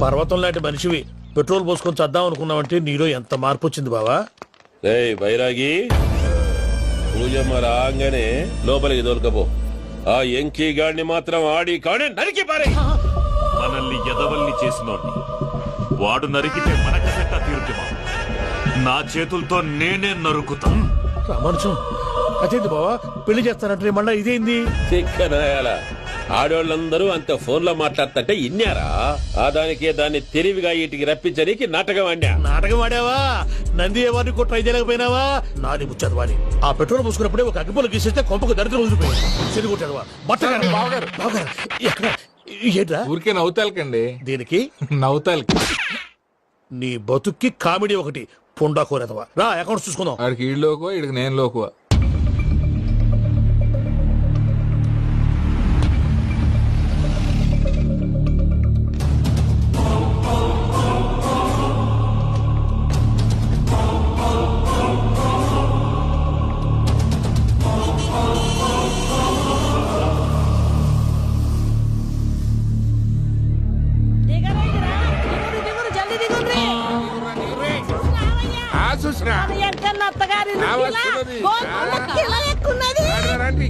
పర్వతం లాంటి మనిషివి పెట్రోల్ పోసుకొని చద్దాం అనుకున్నావంటే నీలో ఎంత మార్పు వచ్చింది బావా. బైరాగి పూజమ్మ రాగానే లోపలికి దొరకపో. ఆ ఎంకీ గాడిని మాత్రం ఆడి కాడే నరికి పారే. మనల్ని ఎదవల్ని చేసినోడ్ని వాడు నరికితే మనకి పెట్ట తీరుతుమా. నా చేతులతో నేనే నరుకుతా. రామానుజం అదేంటి బావా పెళ్లి చేస్తానంటే మళ్ళా ఇదేంది? చిక్కనాయాల ఆడోళ్ళందరూ అంత ఫోన్ లో మాట్లాడుతుంటే ఇన్నారా? ఆ దానికే దాన్ని తెలివిగా ఇంటికి రప్పించడానికి నాటకం ఆడా. నాటకం ఆడావా? నంది ఎవరిని కూడా ట్రై చేయలేకపోయినావా? నాది ముచ్చదు వాని ఆ పెట్రోల్ పోసుకున్నప్పుడే ఒక అగ్గిపుల్ల గీసేస్తే కొంపకు దరిద్రం వదిలిపోయింది. చెడు కొట్టాడు బట్టగారు బావగారు బావగారు ఎక్కడ ఏంట్రా? ఊరికే నవ్వుతాలకండి. దీనికి నవ్వుతాలకి నీ బతుక్కి కామెడీ ఒకటి పుండా కోరేదవా. రా అకౌంట్స్ చూసుకుందాం. ఆడికి ఈడు లోకువ, ఈడికి నేను లోకువ.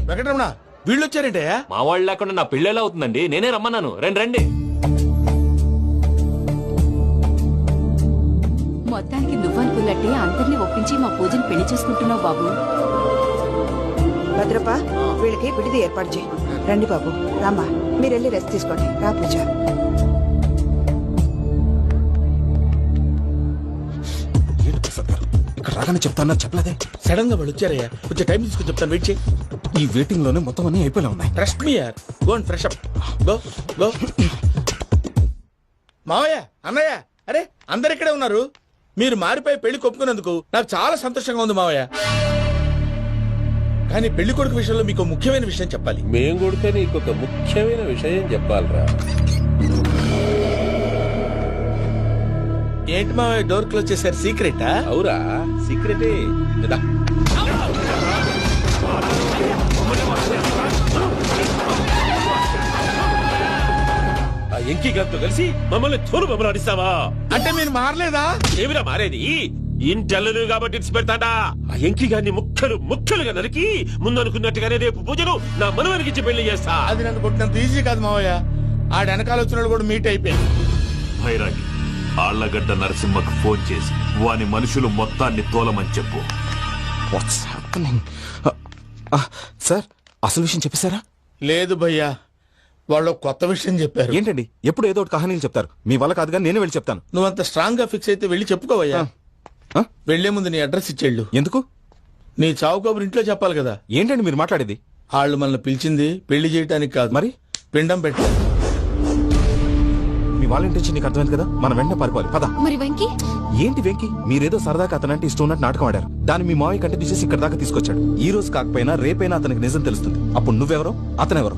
వెంకటరమణ వీళ్ళు వచ్చారంటే మా వాళ్ళు లేకుండా నా పెళ్ళి ఎలా అవుతుందండి? నేనే రమ్మన్నాను. రండి రండి. మొత్తానికి నువ్వనుకున్నట్టే అందరినీ ఒప్పించి మా పూజని పెళ్లి చేసుకుంటున్నావు బాబు. భద్రప్ప వీళ్ళకి విడిది ఏర్పాటు చేయి. రండి బాబు రామ్మా, మీరు వెళ్ళి రెస్ట్ తీసుకోండి. రా పూజ. ఇక్కడ రాగానే చెప్తాను చెప్పలేదే. సడన్ గా వాళ్ళు వచ్చారయ్యా, కొంచెం టైం తీసుకుని చెప్తాను. వెయిట్ చేయి. ఈ వెయిటింగ్ లోనే మొత్తం అన్ని అయిపోయినా ఉన్నాయి. ట్రస్ట్ మీ యార్. Go and fresh up. Go go. మావయ్య అన్నయ్య అరే అందరు ఇక్కడే ఉన్నారు. మీరు మారిపోయి పెళ్లి కొప్పుకున్నందుకు నాకు చాలా సంతోషంగా ఉంది మావయ్య. కానీ పెళ్లి కొడుకు విషయంలో మీకు ముఖ్యమైన విషయం చెప్పాలి. మేం కొడుక నీకు ఒక ముఖ్యమైన విషయం చెప్పాలరా. ఏంటి మావయ్య డోర్ క్లోజ్ చేశారు? సీక్రెటా? అవురా సీక్రెటే. ఆ ఎంకీ గారితో కలిసి మమ్మల్ని తోలు బొమ్మలాడిస్తావా? అంటే మీరు మారలేదా? ఏమిరా మారేది? ఇంటల్లు కాబట్టి ఇచ్చి పెడతాడా? ఆ ఎంకీ గారిని ముక్కలు ముక్కలుగా నరికి ముందనుకున్నట్టుగానే రేపు పూజలు నా మనవనికి ఇచ్చి పెళ్లి చేస్తా. అది నన్ను కొట్టినంత ఈజీ కాదు మావయ్య. ఆ వెనకాల వచ్చిన కూడా మీట్ అయిపోయింది. భైరాగి ఆళ్లగడ్డ నరసింహకు ఫోన్ చేసి వాని మనుషులు మొత్తాన్ని తోలమని చెప్పు. What's happening? సార్ అసలు విషయం చెప్పేశారా? లేదు భయ్యా, వాళ్ళు కొత్త విషయం చెప్పారు. ఏంటండి ఎప్పుడు ఏదో ఒకటి కహానీలు చెప్తారు. మీ వల్ల కాదుగా నేనే వెళ్ళి చెప్తాను. నువ్వంత స్ట్రాంగ్ గా ఫిక్స్ అయితే వెళ్ళి చెప్పుకోవయ్యా. వెళ్లే ముందు నీ అడ్రస్ ఇచ్చేళ్ళు. ఎందుకు? నీ చావు కబురు ఇంట్లో చెప్పాలి కదా. ఏంటండి మీరు మాట్లాడేది? వాళ్ళు మనల్ని పిలిచింది పెళ్లి చేయడానికి కాదు, మరి పిండం పెట్టారు. మీ వాళ్ళ ఇంటెన్షన్ నీకు అర్థమైంది కదా. మనం వెంటనే పారిపోవాలి. పద. మరి వెంకీ? ఏంటి వెంకీ? మీరేదో సరదాగా అతనంటే ఇష్టం ఉన్నట్టు నాటకం ఆడారు. దాన్ని మీ మావయ్య కంటే తీసేసి ఇక్కడ దాకా తీసుకొచ్చాడు. ఈ రోజు కాకపోయినా రేపైనా అతనికి నిజం తెలుస్తుంది. అప్పుడు నువ్వెవరో అతనెవరో.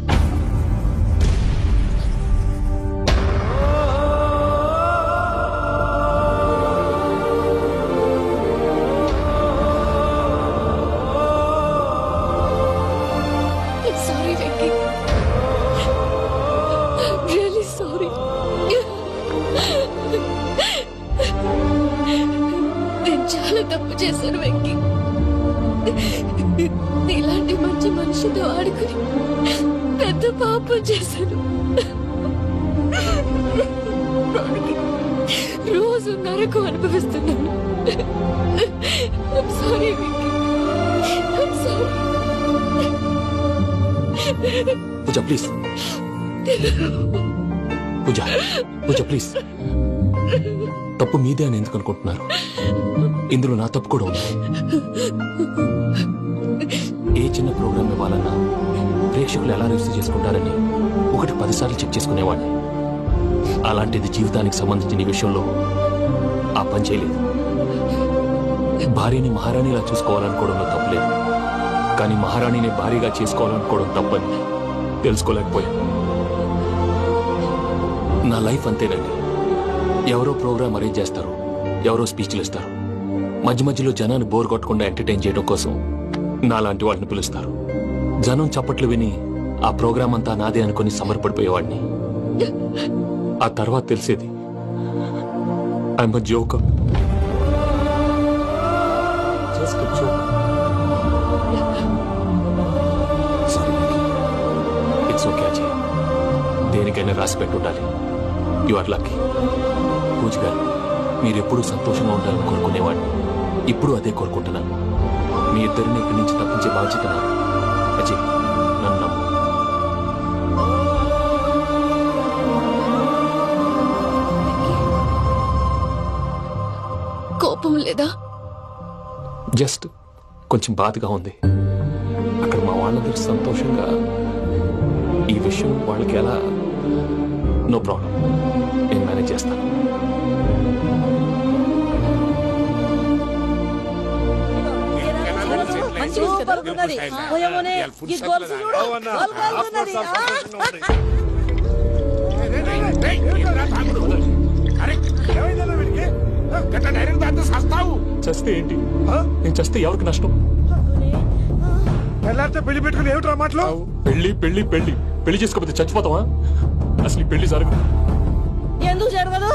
Sorry Venky, really sorry. నేను చాలా తప్పు చేశాను వెంకీ. ఇలాంటి మంచి మనిషితో ఆడుకుని పెద్ద పాపం చేశాను. రోజు నరకం అనుభవిస్తున్నాను. Sorry Venky, sorry. Pooja please. Pooja Pooja please. తప్పు మీదే అని ఎందుకు అనుకుంటున్నారు? ఇందులో నా తప్పు కూడా ఉంది. ఏ చిన్న ప్రోగ్రామ్ ఇవ్వాలన్నా ప్రేక్షకులు ఎలా రిసీవ్ చేసుకుంటారని 1-10 సార్లు చెక్ చేసుకునేవాడిని. అలాంటిది జీవితానికి సంబంధించిన ఈ విషయంలో ఆ పని చేయలేదు. భార్యని మహారాణిలా చూసుకోవాలనుకోవడంలో తప్పులేదు, కానీ మహారాణిని భారీగా చేసుకోవాలనుకోవడం తప్పని తెలుసుకోలేకపోయాను. నా లైఫ్ అంతేనండి. ఎవరో ప్రోగ్రామ్ అరేంజ్ చేస్తారు, ఎవరో స్పీచ్లు ఇస్తారు, మధ్య మధ్యలో జనాన్ని బోర్ కొట్టకుండా ఎంటర్టైన్ చేయడం కోసం నాలాంటి వాటిని పిలుస్తారు. జనం చప్పట్లు విని ఆ ప్రోగ్రామ్ అంతా నాదే అనుకుని సమర్పడిపోయేవాడిని. ఆ తర్వాత తెలిసేది I'm a joker. Just a joke. It's okay Ajay. దేనికైనా రాసి పెట్టుండాలి. You are lucky. Pooja garu, మీరు ఎప్పుడూ సంతోషంగా ఉండాలని కోరుకునేవాడిని. ఇప్పుడు అదే కోరుకుంటున్నాను. మీ ఇద్దరిని ఇక్కడి నుంచి తప్పించే బాధ్యత నాది. అజయ్, నన్ను నమ్ము. కోపం లేదా? జస్ట్ కొంచెం బాధగా ఉంది. అక్కడ మా వాళ్ళందరూ సంతోషంగా ఈ విషయం వాళ్ళకి ఎలా. నో ప్రాబ్లం, నేను మేనేజ్ చేస్తాను. చస్తే ఏంటి? నేను చస్తే ఎవరికి నష్టం? పెళ్లి పెట్టుకుని ఏమిట్రా మాటలు? పెళ్లి పెళ్లి పెళ్లి పెళ్లి చేసుకోకపోతే చచ్చిపోతావా? అసలు ఈ పెళ్లి జరగదు. ఎందుకు జరగదు?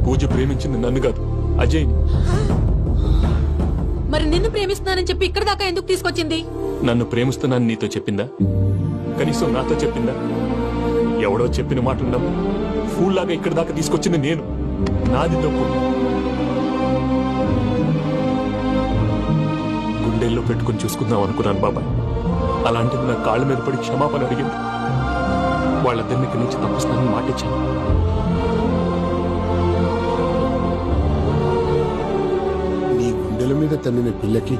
పూజ ప్రేమించింది నన్ను కాదు, అజయ్ని. మరి నిన్ను ప్రేమిస్తున్నానని చెప్పి ఇక్కడ దాకా ఎందుకు తీసుకొచ్చింది? నన్ను ప్రేమిస్తున్నాను నీతో చెప్పిందా? కనీసం నాతో చెప్పిందా? ఎవడో చెప్పిన మాటలు నమ్ము ఫూల్ లాగా ఇక్కడ దాకా తీసుకొచ్చింది నేను. నాది తప్పు. గుండెల్లో పెట్టుకుని చూసుకుందాం అనుకున్నాను బాబాయ్. అలాంటిది నా కాళ్ళ మీద పడి క్షమాపణ అడిగింది. వాళ్ళిద్దరిని ఇక్కడి నుంచి తప్పిస్తానని మాటిచ్చాను. నీ గుండెల మీద తన్నిన పిల్లకి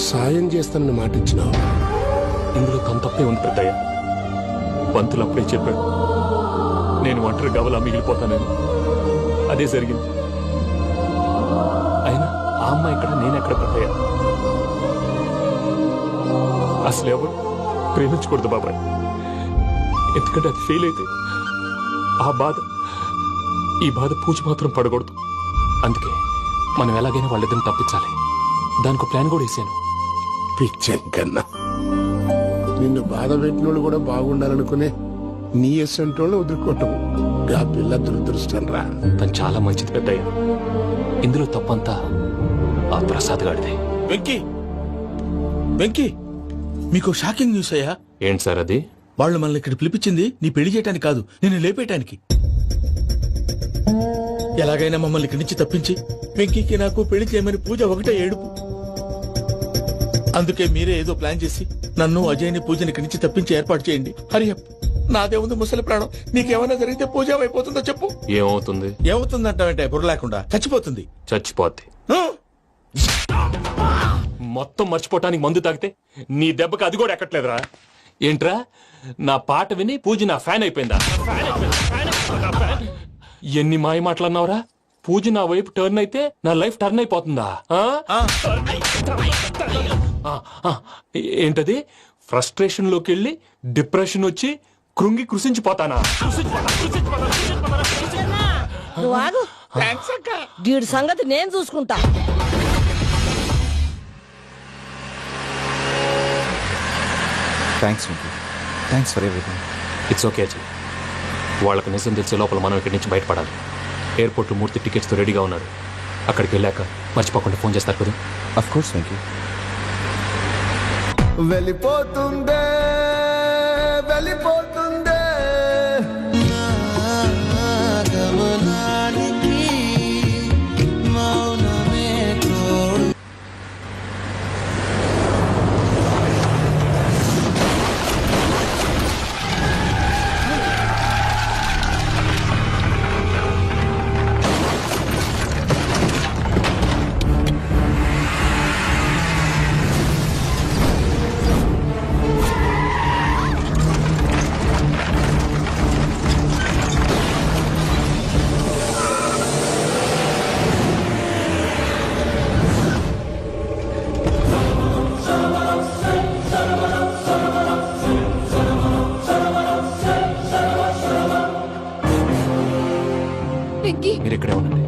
సాయం చేస్తానని మాటిచ్చినావు. ఇందులో తన తప్పే ఉంది పెద్దయ్య. పంతులు అప్పుడే చెప్పాడు, నేను ఒంటరి గవలా మిగిలిపోతానని. అదే జరిగింది. అయినా ఆ అమ్మాయి ఇక్కడ, నేనెక్కడ పెద్దయ్య? అసలు ఎవరు ప్రేమించకూడదు బాబాయ్. ఎందుకంటే అది ఫెయిల్ అయితే ఆ బాధ, ఈ బాధ పూజ మాత్రం పడకూడదు. అందుకే మనం ఎలాగైనా వాళ్ళిద్దరిని తప్పించాలి. దానికి ప్లాన్ కూడా వేసాను. పిచ్చం కన్నా నిన్ను బాధ పెట్టినోళ్ళు కూడా బాగుండాలనుకునే నీ ఎస్సంటోళ్ళు వదులుకోవటం ఆ పిల్ల దురదృష్టం రా. తను చాలా మంచిది పెద్దయ్య. ఇందులో తప్పంతా ఆ ప్రసాద్ గాడిదే. వెంకీ, వెంకీ, మీకు షాకింగ్ న్యూస్ అయ్యా. ఏంటి సార్ అది? వాళ్ళు మనల్ని ఇక్కడ పిలిపించింది నీ పెళ్లి చేయడానికి కాదు, నిన్ను లేపేయటానికి. ఎలాగైనా మమ్మల్ని ఇక్కడి నుంచి తప్పించి వెంకీకి నాకు పెళ్లి చేయమని పూజ ఒకటే ఏడుపు. అందుకే మీరే ఏదో ప్లాన్ చేసి నన్ను అజయ్ని పూజని ఇక్కడి నుంచి తప్పించి ఏర్పాటు చేయండి. హరియప్, నాదే ఉంది ముసలి ప్రాణం. నీకేమైనా జరిగితే పూజ అయిపోతుందో చెప్పు. ఏమవుతుంది? ఏమవుతుందంటావంటే బుర్ర లేకుండా చచ్చిపోతుంది. చచ్చిపోద్ది. మొత్తం మర్చిపోవటానికి మందు తాగితే నీ దెబ్బకి అది కూడా ఎక్కట్లేదురా. ఏంట్రా, నా పాట విని పూజ నా ఫ్యాన్ అయిపోయిందా? ఎన్ని మాయ మాటలన్నావురా? పూజ నా వైపు టర్న్ అయితే నా లైఫ్ టర్న్ అయిపోతుందా? ఏంటది? ఫ్రస్ట్రేషన్ లోకి వెళ్ళి డిప్రెషన్ వచ్చి కృంగి కృషించిపోతానా? వీడి సంగతి నేను చూసుకుంటా. Thanks Venky, thanks for everything. It's okay Ajay. వాళ్ళకి నిజం తెలిసే లోపల మనం ఇక్కడి నుంచి బయటపడాలి. ఎయిర్పోర్ట్లో మూర్తి టికెట్స్తో రెడీగా ఉన్నాడు. అక్కడికి వెళ్ళాక మర్చిపోకుండా ఫోన్ చేస్తారు కదా. Of course Venky. వెళ్ళిపోతుందే వెళ్ళిపోతుందే మీరు ఇక్కడే ఉండండి.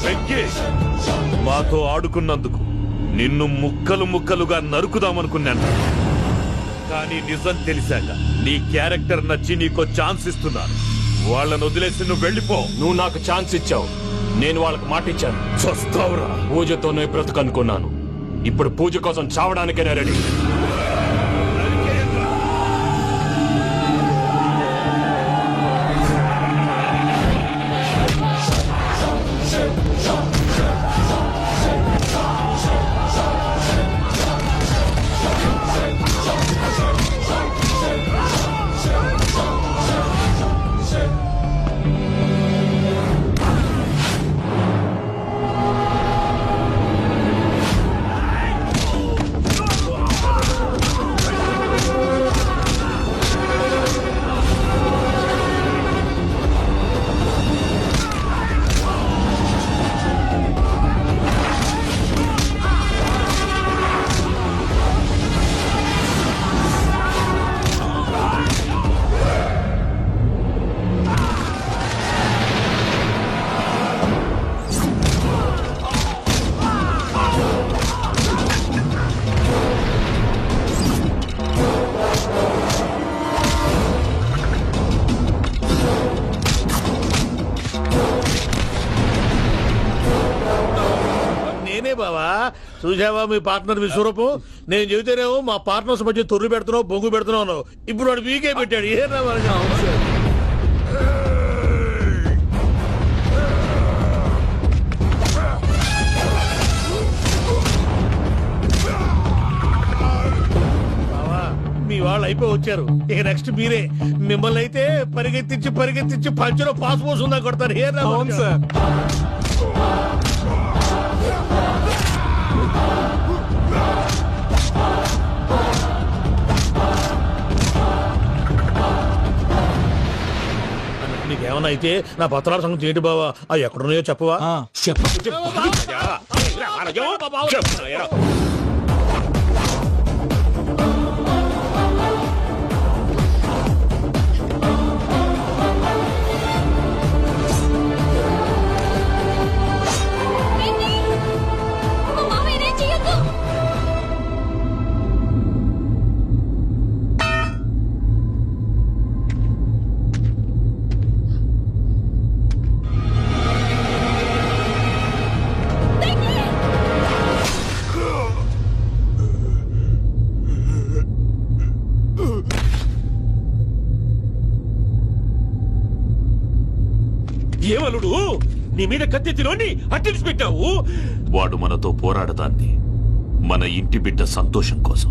వెంకీ, మాతో ఆడుకున్నందుకు నిన్ను ముక్కలు ముక్కలుగా నరుకుదామనుకున్నాను. కానీ నిజం తెలిసాక నీ క్యారెక్టర్ నచ్చి నీకో ఛాన్స్ ఇస్తున్నాను. వాళ్ళను వదిలేసి నువ్వు వెళ్ళిపో. నువ్వు నాకు ఛాన్స్ ఇచ్చావు, నేను వాళ్ళకి మాట ఇచ్చాను. చస్తావురా. పూజతోనే బ్రతుకనుకున్నాను, ఇప్పుడు పూజ కోసం చావడానికే రెడీ. నేనే బావా. చూసావా మీ పార్ట్నర్ విశ్వరూపం? నేను చెబితేనేమో మా పార్ట్నర్స్ మధ్య తొర్రు పెడుతున్నావు, బొంగు పెడుతున్నావు. ఇప్పుడు వాడు వీకే పెట్టాడు. ఏనా మీ వాళ్ళు అయిపోయి వచ్చారు. ఇక నెక్స్ట్ మీరే. మిమ్మల్ని అయితే పరిగెత్తించి పరిగెత్తించి పంచలో పాస్ పోసుందా కొడతారు. ఏనా సార్? నీకేమన్నా అయితే నా పత్రాల సంగతి ఏంటి బావా? అవి ఎక్కడున్నాయో చెప్పవా? ఏమలుడు నీ మీద కత్తెత్తిలోని అట్టించి పెట్టావు. వాడు మనతో పోరాడదాన్ని మన ఇంటి బిడ్డ సంతోషం కోసం.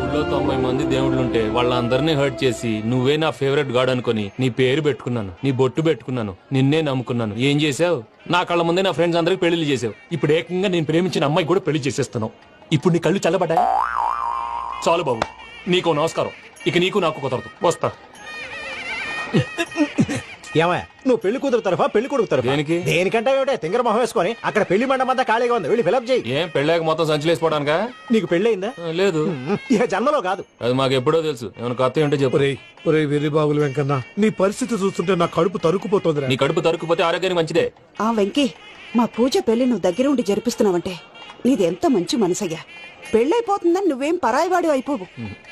ఊళ్ళో 90 మంది దేవుళ్ళుంటే వాళ్ళందరినీ హర్ట్ చేసి నువ్వే నా ఫేవరెట్ గాడ్ అనుకుని నీ పేరు పెట్టుకున్నాను, నీ బొట్టు పెట్టుకున్నాను, నిన్నే నమ్ముకున్నాను. ఏం చేసావు? నా కళ్ళ ముందే నా ఫ్రెండ్స్ అందరికి పెళ్లి చేసావు. ఇప్పుడు ఏకంగా నేను ప్రేమించిన అమ్మాయి కూడా పెళ్లి చేసేస్తున్నావు. ఇప్పుడు నీ కళ్ళు చల్లబడ్డాయి. చాలు బాబు, నీకు నమస్కారం. ఇక నీకు నాకు కుదరదు. వస్తా. ఏమయ్య, నువ్వు పెళ్లి కూతురు తరఫా పెళ్లి కొడుకు తరఫా? దేనికి? దేనికంటే ఏమిటే తింగర మొహం వేసుకొని అక్కడ పెళ్లి మండపం అంతా ఖాళీగా ఉంది, వెళ్ళి ఫిలప్ చేయి. ఏం పెళ్ళాక మొత్తం సంచలేసిపోవడానికా? నీకు పెళ్ళయిందా? లేదు. ఇక జన్మలో కాదు. అది మాకు ఎప్పుడో తెలుసు. ఏమైనా కొత్త ఏంటో చెప్పు. ఒరే వెర్రి బాబులు వెంకన్న, నీ పరిస్థితి చూస్తుంటే నా కడుపు తరుక్కుపోతుంది. నీ కడుపు తరుక్కుపోతే ఆరోగ్యానికి మంచిదే. ఆ వెంకీ, మా పూజ పెళ్లి నువ్వు దగ్గర ఉండి జరిపిస్తున్నావంటే నీది ఎంత మంచి మనసయ్యా. పెళ్ళైపోతుందని నువ్వేం పరాయివాడు అయిపోవు.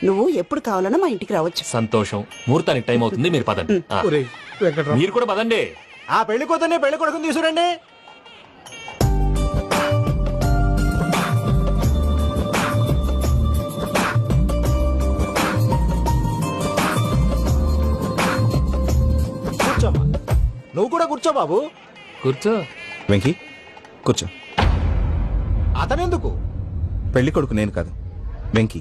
నువ్వు ఎప్పుడు కావాలన్నా మా ఇంటికి రావచ్చు. సంతోషం. ముహూర్తానికి టైం అవుతుంది, మీరు పదండి. మీరు కూడా పదండి. ఆ పెళ్లి కూతుర్ని పెళ్లి కొడుకుని తీసుకురండి. కూర్చోమ్మా. నువ్వు కూడా కూర్చో బాబు. కూర్చో. వెంకీ కూర్చో. అతనెందుకు? పెళ్లి కొడుకు నేను కాదు, వెంకీ.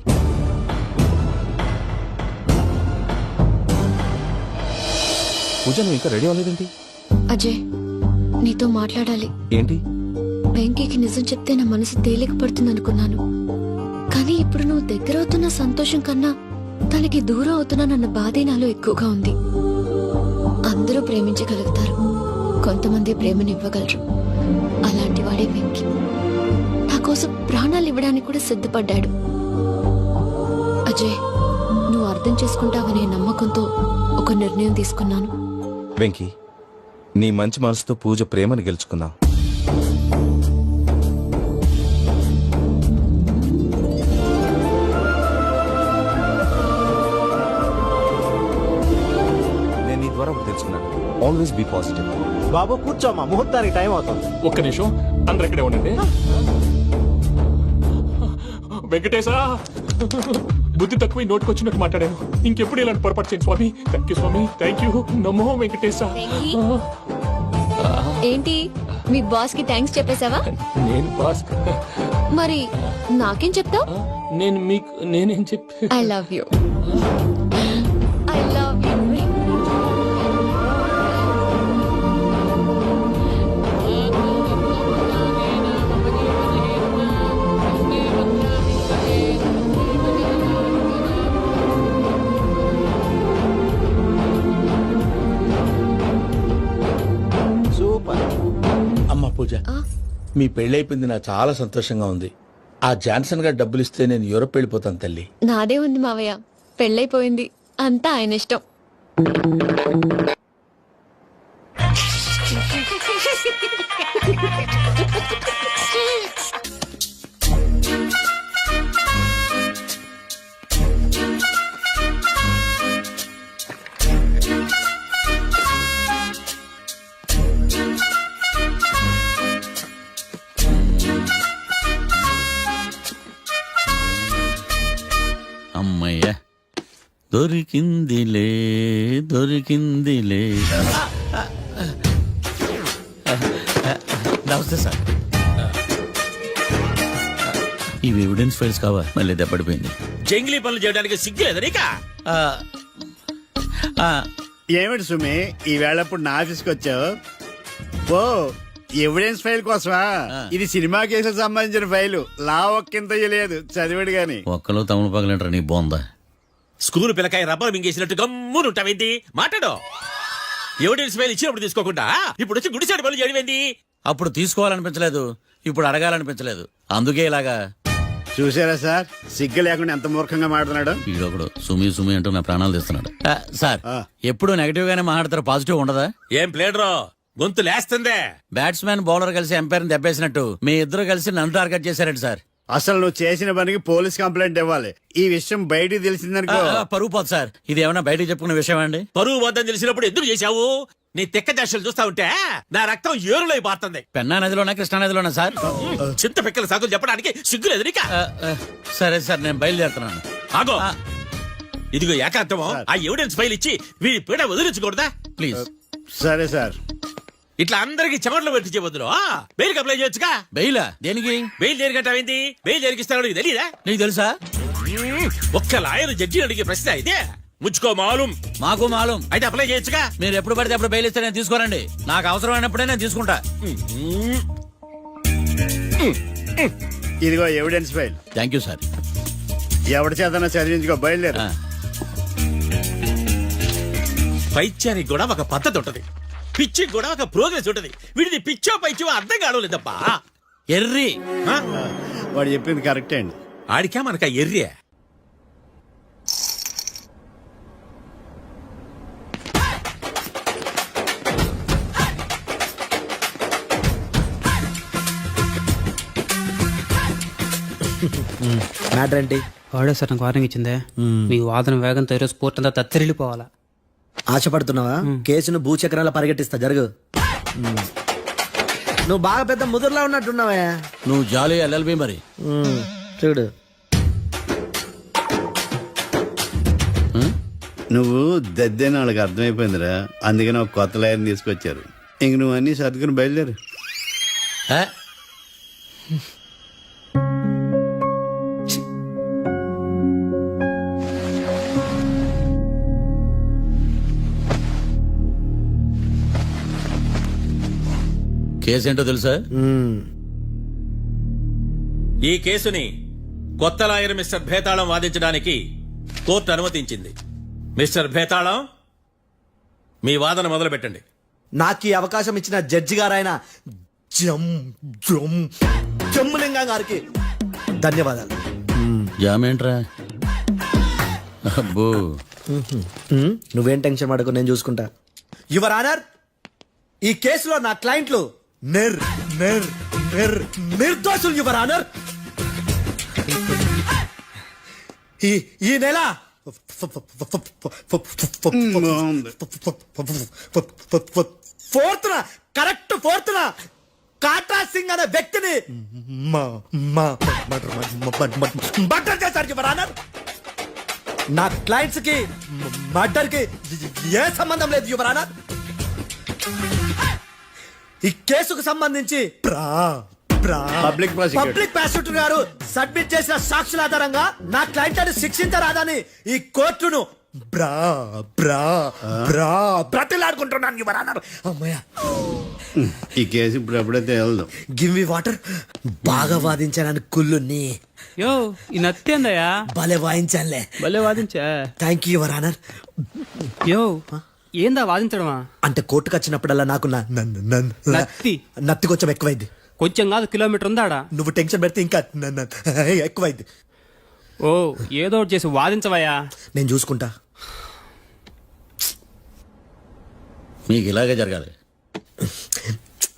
పూజ, నువ్వు ఇంకా రెడీ అవ్వలేదేంటి? అజయ్, నీతో మాట్లాడాలి. ఏంటి? వెంకీకి నిజం చెప్తే నా మనసు తేలిక పడుతుంది అనుకున్నాను. కానీ ఇప్పుడు నువ్వు దగ్గర అవుతున్న సంతోషం కన్నా తనకి దూరం అవుతున్నానన్న బాధే నాలో ఎక్కువగా ఉంది. అందరూ ప్రేమించగలుగుతారు, కొంతమంది ప్రేమనివ్వగలరు. అలాంటి వాడే వెంకీ. నా కోసం ప్రాణాలు ఇవ్వడానికి కూడా సిద్ధపడ్డాడు. అజయ్, నువ్వు అర్థం చేసుకుంటావనే నమ్మకంతో ఒక నిర్ణయం తీసుకున్నాను. వెంకీ, నీ మంచి మనసుతో పూజ ప్రేమని గెలుచుకున్నావు. నేను నీ ద్వారా ఒకటి తెలుసుకున్నాను. Always be positive. బాబు కూర్చోమ్మా, ముహూర్తానికి టైం అవుతుంది. ఒక్క నిమిషం, అందరు ఇక్కడే ఉండండి. వెంకటేశా, బుద్ధి తక్కువ నోటుకొచ్చినట్టు మాట్లాడాను. ఇంకెప్పుడు ఇలాంటి పొరపాటు చేయండి స్వామి. Thank you swami, thank you. నమో వెంకటేశా. ఏంటి మీ బాస్ కి థ్యాంక్స్ చెప్పేశావా? నేను బాస్, మరి నాకేం చెప్తావు? నేను మీకు నేనేం చెప్పి I love you. I love you. Super. అమ్మ పూజ, మీ పెళ్ళైపోయింది నాకు చాలా సంతోషంగా ఉంది. ఆ జాన్సన్ గారు డబ్బులు ఇస్తే నేను యూరోప్ వెళ్ళిపోతాను తల్లి. నాదే ఉంది మావయ్య, పెళ్ళైపోయింది, అంతా ఆయన ఇష్టం. అమ్మయ్య, దొరికిందిలే దొరికిందిలే. నమస్తే సార్. ఇవి ఎవిడెన్స్ ఫైల్స్ కావా? మళ్ళీ దెబ్బడిపోయింది. జంగిలీ పనులు చేయడానికి సిగ్గులేదు నీకా? ఏమిటి సుమి, ఈ వేళప్పుడు నా ఆఫీస్కి వచ్చావు? ఓ, ఎవిడెన్స్ ఫైల్ కోసమా? ఇది సినిమా కేసులకు సంబంధించిన ఫైలు. లా ఒక్కింత లేదు, చదివాడు గాని. ఒక్కలో తమను పగలంటారా నీ బోందా? School పిల్లకాయ rubber మింగేసినట్టు గమ్మునుంటావేంది? మాట్లాడు. ఎవిడెన్స్ ఫైల్ ఇచ్చినప్పుడు తీసుకోకుండా ఇప్పుడు వచ్చి గుడిసాడు పనులు చేయడమేంది? అప్పుడు తీసుకోవాలనిపించలేదు, ఇప్పుడు అడగాలనిపించలేదు, అందుకే ఇలాగా. చూసారా సార్, సిగ్గు లేకుండా ఎంత మూర్ఖంగా మాట్లాడుతున్నాడు. ఈడొకడు సుమి సుమి అంటూ నా ప్రాణాలు తీస్తున్నాడు. సార్, ఎప్పుడు నెగటివ్ గానే మాట్లాడతారు, పాజిటివ్ ఉండదా? ఏం ప్లేడరో గొంతు లేస్తుందే. బ్యాట్స్మెన్ బౌలర్ కలిసి ఎంపైర్ దెబ్బేసినట్టు మీ ఇద్దరు కలిసి నన్ను టార్గెట్ చేశారండి సార్. అసలు నువ్వు చేసిన పనికి పోలీస్ కంప్లైంట్ ఇవ్వాలి. ఈ విషయం బయటికి తెలిసిందనుకో పరువు పోదు సార్. ఇది ఏమైనా బయటికి చెప్పుకున్న విషయం అండి? పరువు వద్దని తెలిసినప్పుడు ఎందుకు చేశావు? నీ తెక్క దశలు చూస్తా ఉంటే నా రక్తం ఏరులై పారుతుంది. పెన్నా నదిలోనా కృష్ణా నదిలోనా సార్? చింత పిక్కల సాగులు చెప్పడానికి సిగ్గులేదు నీకా? సరే సార్, నేను బయలుదేరుతున్నాను. ఆగో, ఇదిగో ఏకాంతమో ఆ ఎవిడెన్స్ ఫైల్ ఇచ్చి వీడి పీడ వదిలించకూడదా ప్లీజ్? సరే సార్. ఇట్లా అందరికి చెమటలు పెట్టి బదులు బెయిల్ అప్లై చేయొచ్చుగా. బెయిలా? దేనికి? బెయిల్ దేనికంటావేంది? బెయిల్ దేనికిస్తాడో నీకు తెలియదా? నీకు తెలుసా? ఒక్క లాయర్ జడ్జి అడిగే ప్రశ్న అయితే ముచ్చుకో మాలూం. మాకు మాలూం. అయితే అప్లై చేయొచ్చుగా. మీరు ఎప్పుడు పడితే అప్పుడు బెయిల్ ఇస్తే నేను తీసుకోనండి. నాకు అవసరమైనప్పుడే నేను తీసుకుంటా. ఇదిగో evidence file. Thank you sir. ఎవరి చేతనా చదివించుకో, బయలుదేరు. పైత్యానికి కూడా ఒక పద్ధతి ఉంటది, పిచ్చి కూడా ఒక ప్రోగ్రెస్ ఉంటది. వీడిది పిచ్చో పైచో అర్థం కావలేదప్పా. ఎర్రి. వాడు చెప్పింది కరెక్టే అండి. ఆడికా మనక ఎర్రే. మ్యాటర్ ఏంటి? వాడే సార్ నాకు వార్నింగ్ ఇచ్చిందే. మీ వాదన వేగంతో ఈరోజు స్పోర్ట్ అంతా తత్తరిల్లిపోవాలా. ఆశపడుతున్నావా? కేసును భూచక్రాల పరిగెట్టిస్తా, జరుగు. నువ్వు బాగా పెద్ద ముదురులా ఉన్నట్టున్నావా? నువ్వు జాలి ఎల్ఎల్బి మరి. చూడు, నువ్వు దద్దేని వాళ్ళకి అర్థమైపోయిందిరా, అందుకని ఒక కొత్త లాయర్ని తీసుకొచ్చారు. ఇంక నువ్వు అన్ని సర్దుకుని బయలుదేరు. కేసేంటో తెలుసా? ఈ కేసుని కొత్త లాయర్ మిస్టర్ భేతాళం వాదించడానికి కోర్టు అనుమతించింది. మిస్టర్ భేతాళం, మీ వాదన మొదలు పెట్టండి. నాకు ఈ అవకాశం ఇచ్చిన జడ్జి గారైన జమ్ములింగం గారికి ధన్యవాదాలు. జామేంట్రా? అబ్బో నువ్వేం టెన్షన్ పడకు, నేను చూసుకుంటా. యువర్ ఆనర్, ఈ కేసులో నా క్లయింట్లు నిర్దోషులు యువర్ ఆనర్. ఈ నెల ఫోర్త్న కాట్రా సింగ్ అనే వ్యక్తిని మర్డర్ చేశారు యువర్ ఆనర్. నా క్లయింట్స్ కి మర్డర్ కి ఏ సంబంధం లేదు యువర్ ఆనర్. ఈ కేసుకు సంబంధించి పబ్లిక్ ప్రాసిక్యూటర్ గారు సబ్మిట్ చేసిన సాక్షుల ఆధారంగా నా క్లయింట్ ని శిక్షించరాదని ఈ కోర్టును బ్రతిలాడుకుంటున్నాను యువర్ ఆనర్. అమ్మయ్య, ఈ కేసు ఇప్పుడు ఎప్పుడైతే వెళ్దాం. Give me water. బాగా వాదించానని కుళ్ళుని యో ఈ నత్తేందయ్యా భలే వాయించానులే. భలే వాదించా. Thank you your honour. యో ఏందా వాదించడమా? అంటే కోర్టుకు వచ్చినప్పుడల్లా నాకు నత్తి కొంచెం ఎక్కువైంది. కొంచెం కాదు, కిలోమీటర్ ఉందాడా. నువ్వు టెన్షన్ పెడితే ఇంకా ఎక్కువైంది. ఓ ఏదో ఒకటి చేసి వాదించవయ్యా. నేను చూసుకుంటా. మీకు ఇలాగే జరగాలి.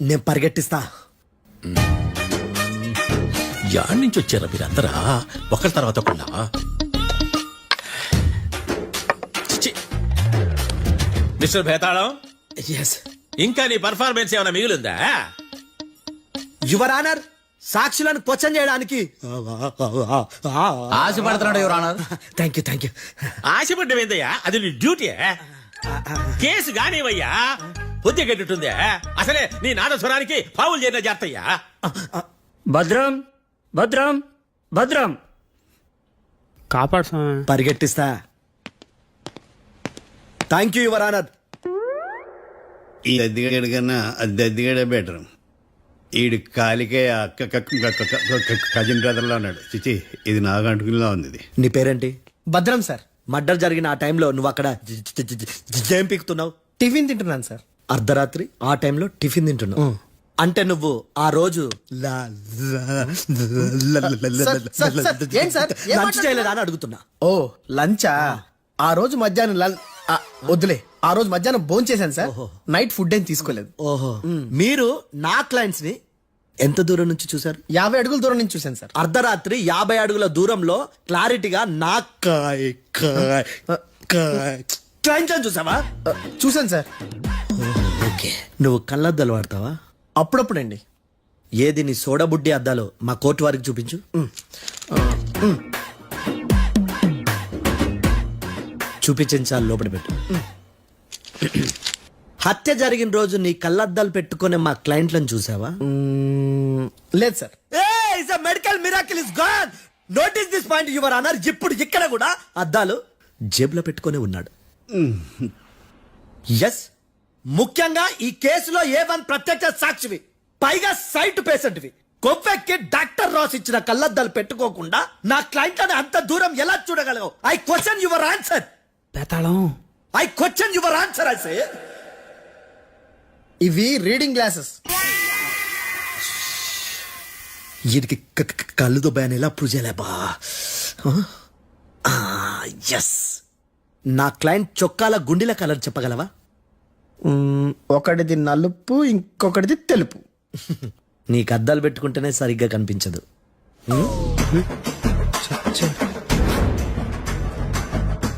నేను పరిగెట్టిస్తా. యాడ్ నుంచి వచ్చారా మీరందరా ఒకరి తర్వాత ఒకళ్ళ? మిస్టర్ భేతాళం, ఇంకా నీ పర్ఫార్మెన్స్ ఏమైనా మిగిలిందా? యువర్ ఆనర్, సాక్షులను క్వశ్చన్ చేయడానికి ఆశపడుతున్నాడు యువర్ ఆనర్. Thank you. ఆశపడ్డం ఏందయ్యా, అది నీ డ్యూటీ. కేసు గానివయ్యా, బుద్ధి గట్టుందే. అసలే నీ నాదస్వరానికి పావులు చేరిన జాతయ్యా. భద్రం భద్రం భద్రం కాపాడు. పరిగెట్టిస్తా. Thank you your honour. ఈ దద్దిగడి కన్నా అది దద్దిగడే బెటర్. ఈడు కాలికే కజిన్ బ్రదర్ లో ఉన్నాడు. చిచి, ఇది నాగంటుకులా ఉంది. ఇది నీ పేరేంటి? భద్రం సార్. మర్డర్ జరిగిన ఆ టైంలో నువ్వు అక్కడ ఏం పీకుతున్నావు? టిఫిన్ తింటున్నాను సార్. అర్ధరాత్రి ఆ టైంలో టిఫిన్ తింటున్నావు అంటే నువ్వు ఆ రోజు లంచ్ చేయలేదా అని అడుగుతున్నా. ఓ లంచా? ఆ రోజు మధ్యాహ్నం వద్దులే, ఆ రోజు మధ్యాహ్నం భోజనం చేశాను సార్. నైట్ ఫుడ్ ఏం తీసుకోలేదు. ఓహో, మీరు నా క్లయింట్స్ ని ఎంత దూరం నుంచి చూసారు? 50 అడుగుల దూరం నుంచి చూశాను సార్. అర్ధరాత్రి 50 అడుగుల దూరంలో క్లారిటీగా నా క్లయింట్ చూసావా? చూశాను సార్. ఓకే, నువ్వు కళ్ళద్దాలు వాడతావా? అప్పుడప్పుడండి. ఏది నీ సోడబుడ్డి అద్దాలు మా కోర్టు వారికి చూపించు. చూపించాలి, లోపల పెట్టు. హత్య జరిగిన రోజు నీ కళ్ళద్దాలు పెట్టుకునే మా క్లయింట్లను చూసావా? లేదు sir. Medical miracle is gone. Notice this point your honour. ఇప్పుడు ఇక్కడ కూడా అద్దాలు జేబులో పెట్టుకునే ఉన్నాడు. ఎస్, ముఖ్యంగా ఈ కేసులో A1 ప్రత్యక్ష సాక్షివి, పైగా సైట్ పేషెంట్వి. కొవ్వెక్కి డాక్టర్ రాస్ ఇచ్చిన కళ్ళద్దాలు పెట్టుకోకుండా నా క్లయింట్ అని అంత దూరం ఎలా చూడగలవు? I question your answer. బేతాళం, I question your answer. I say ఇవి రీడింగ్ గ్లాసెస్. వీటికి కళ్ళు దుబ్బాయని ఎలా ప్రూవ్ చేయలేబా? ఎస్, నా క్లయింట్ చొక్కాల గుండెల కలర్ చెప్పగలవా? ఒకటిది నలుపు, ఇంకొకటిది తెలుపు. నీకు అద్దాలు పెట్టుకుంటేనే సరిగ్గా కనిపించదు.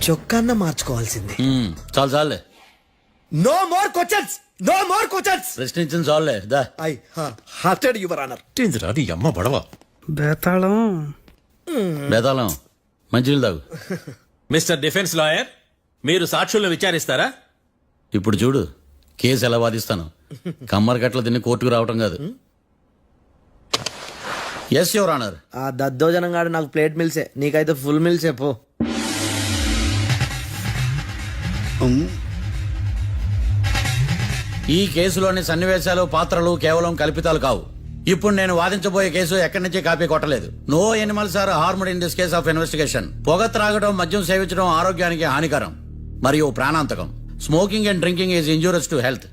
చొక్కాన్న మార్చుకోవాల్సింది. చాలు చాలే. No more questions, no more questions. ప్రశ్నించిన చాలులే. దా ఐ హార్టెడ్ యువర్ ఆనర్. నీ అమ్మ బడవ. బేతాళం బేతాళం, మంచినీళ్ళు తాగు. మిస్టర్ డిఫెన్స్ లాయర్, మీరు సాక్షులను విచారిస్తారా? ఇప్పుడు చూడు కేసు ఎలా వాదిస్తాను. కమ్మరి కట్ల తిని కోర్టుకు రావటం కాదు. Yes your honour. ఆ దద్దోజనం గాడు నాకు ప్లేట్ మిల్సే, నీకైతే ఫుల్ మిల్సే. పో. ఈ కేసులోని సన్నివేశాలు, పాత్రలు కేవలం కల్పితాలు కావు. ఇప్పుడు నేను వాదించబోయే కేసు ఎక్కడి నుంచి కాపీ కొట్టలేదు. No animals are harmed in this case of investigation. పొగ త్రాగడం, మద్యం సేవించడం ఆరోగ్యానికి హానికరం మరియు ప్రాణాంతకం. Smoking and drinking is injurious to health.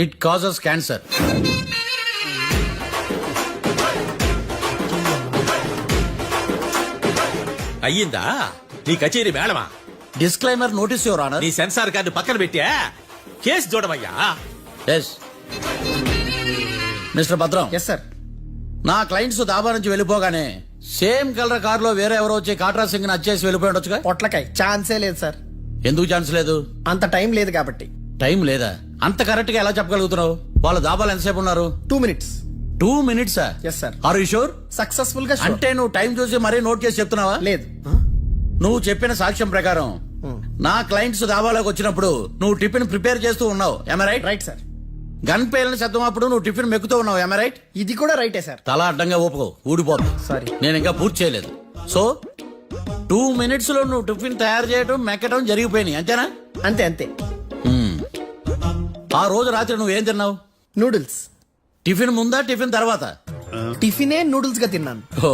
It causes cancer. అయ్యిందా? నీ కచేరీ మేడమా? Disclaimer notice your honour. నీ సెన్సార్ కార్డు పక్కన పెట్టా కేసు చూడమయ్యా. Yes mister Bhadram. Yes sir. నా క్లయింట్స్ దాబా నుంచి వెళ్ళిపోగానే సేమ్ కలర్ కారులో వేరే ఎవరో వచ్చి కాట్రా సింగ్ ని వచ్చేసి వెళ్ళిపోయి ఉండొచ్చుగా. పొట్లకాయ ఛాన్సే లేదు సార్. ఎందుకు ఛాన్స్ లేదు? అంత టైం లేదు కాబట్టి. టైం లేదా? అంత కరెక్ట్ గా ఎలా చెప్పగలుగుతున్నావు? వాళ్ళు దాబాలు ఎంతసేపు ఉన్నారు? 2 minutes. 2 minutes? Yes sir. Are you sure? Successful గా sure. అంటే నువ్వు టైం చూసి మరీ నోట్ చేసి చెప్తున్నావా? లేదు. నువ్వు చెప్పిన సాక్ష్యం ప్రకారం నా క్లయింట్స్ దాబాలోకి వచ్చినప్పుడు నువ్వు టిఫిన్ ప్రిపేర్ చేస్తూ ఉన్నావు. ఎమ్ రైట్? Right sir. గన్ పేలిన శబ్దం అప్పుడు నువ్వు టిఫిన్ మెక్కుతూ ఉన్నావు. ఎమ్ రైట్? ఇది కూడా రైటే సార్. తల అడ్డంగా ఊపుకో, ఊడిపోతుంది. సారీ. నేను ఇంకా పూర్తి చేయలేదు. సో 2 minutes లో నువ్వు టిఫిన్ తయారు చేయడం మెక్కడం జరిగిపోయినాయి అంతేనా? అంతే అంతే. ఆ రోజు రాత్రి నువ్వేం తిన్నావు? నూడిల్స్. టిఫిన్ ముందా టిఫిన్ తర్వాత? టిఫినే నూడిల్స్ గా తిన్నాను. ఓ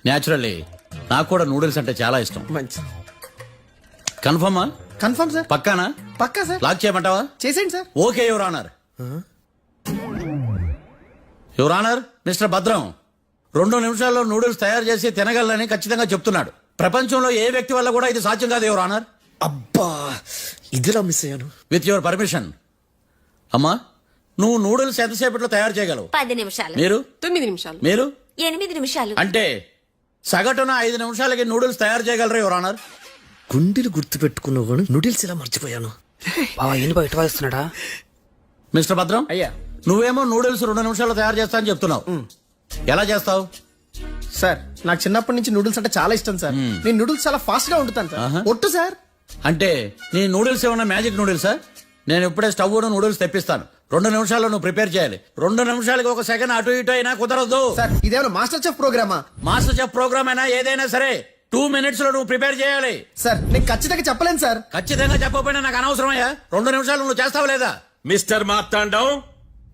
న్యాచురల్లీ నాకు కూడా నూడిల్స్ అంటే చాలా ఇష్టం. మంచి. కన్ఫర్మా? Confirm sir. పక్కానా? పక్కా సార్. లాక్ చేయమంటావా? చేసేయండి sir. Okay your honour. Your honour, mister Bhadram 2 నిమిషాల్లో నూడిల్స్ తయారు చేసి తినగలని ఖచ్చితంగా చెప్తున్నాడు. ప్రపంచంలో ఏ వ్యక్తి వల్ల కూడా ఇది సాధ్యం కాదు యువర్ ఆనర్. అబ్బా ఇదిలా మిస్ అయ్యాను. With your permission. అమ్మా నువ్వు నూడిల్స్ ఎంతసేపట్లో తయారు చేయగలవు? 10 నిమిషాలు. మీరు? 9 నిమిషాలు. మీరు? 8 నిమిషాలు. అంటే సగటున 5 నిమిషాలకి నూడిల్స్ తయారు చేయగలరా యువర్ ఆనర్? గుండెలు గుర్తు పెట్టుకున్నావు కానీ నూడిల్స్ ఇలా మర్చిపోయాను. బావా ఏంటి బయట వాయిస్తున్నాడా? మిస్టర్ భద్రం, అయ్యా నువ్వేమో నూడిల్స్ 2 నిమిషాల్లో తయారు చేస్తా అని చెప్తున్నావు. ఎలా చేస్తావు? సార్ నాకు చిన్నప్పటి నుంచి నూడిల్స్ అంటే చాలా ఇష్టం సార్. నేను నూడిల్స్ చాలా ఫాస్ట్ గా వండుతాను సార్. ఒట్టు సార్. అంటే నీ నూడిల్స్ ఏమన్నా మ్యాజిక్ నూడిల్సా? నేను ఇప్పుడే స్టవ్ నూడిల్స్ తెప్పిస్తాను. 2 నిమిషాల్లో నువ్వు ప్రిపేర్ చేయాలి. 2 నిమిషాలకి 1 సెకండ్ అటు ఇటు అయినా కుదరదు. సార్ ఇదేమైనా మాస్టర్ చెఫ్ ప్రోగ్రామా? మాస్టర్ చెఫ్ ప్రోగ్రామ్ అయినా ఏదైనా సరే 2 minutes లో నువ్వు ప్రిపేర్ చేయాలి. సార్ నేను ఖచ్చితంగా చెప్పలేను సార్. ఖచ్చితంగా చెప్పకపోయినా నాకు అనవసరమయ్యా. 2 నిమిషాలు నువ్వు చేస్తావా లేదా? మిస్టర్ మార్తాండం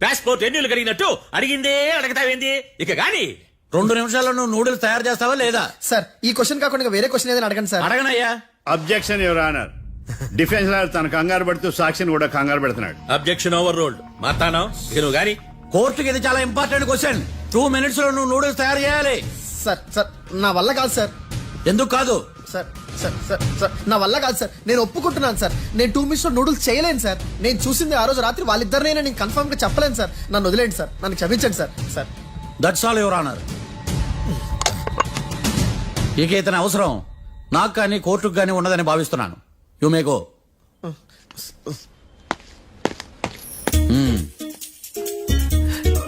పాస్పోర్ట్ ఎన్నిలు కడిగినట్టు అడిగిందే అడగతావేంది ఇక గాని 2 నిమిషాల్లో నువ్వు నూడిల్స్ తయారు చేస్తావా లేదా? సార్ ఈ క్వశ్చన్ కాకుండా ఇంకా వేరే క్వశ్చన్ ఏదైనా అడగండి సార్. అడగనయ్యా. Objection your honour. Defence lawyer తన కంగారు పడుతూ సాక్షిని కూడా కంగారు పెడుతున్నాడు. Objection over ruled. మార్తాండం ఇక నువ్వు గాని కోర్టుకి ఇది చాలా ఇంపార్టెంట్ క్వశ్చన్. 2 minutes లో నువ్వు నూడిల్స్ తయారు చేయాలి. సార్ సార్ నా వల్ల కాదు సార్. ఎందుకు కాదు? సార్ సార్ సార్ సార్ నా వల్ల కాదు సార్. నేను ఒప్పుకుంటున్నాను సార్. నేను 2 minutes లో నూడిల్స్ చేయలేను సార్. నేను చూసింది ఆ రోజు రాత్రి వాళ్ళిద్దరినైనా నేను కన్ఫర్మ్ గా చెప్పలేను సార్. నన్ను వదిలేండి సార్. నన్ను క్షమించండి sir. Sir that's all your honour. ఇక ఇతని అవసరం నాకు కానీ కోర్టుకు కానీ ఉండదని భావిస్తున్నాను. You may go.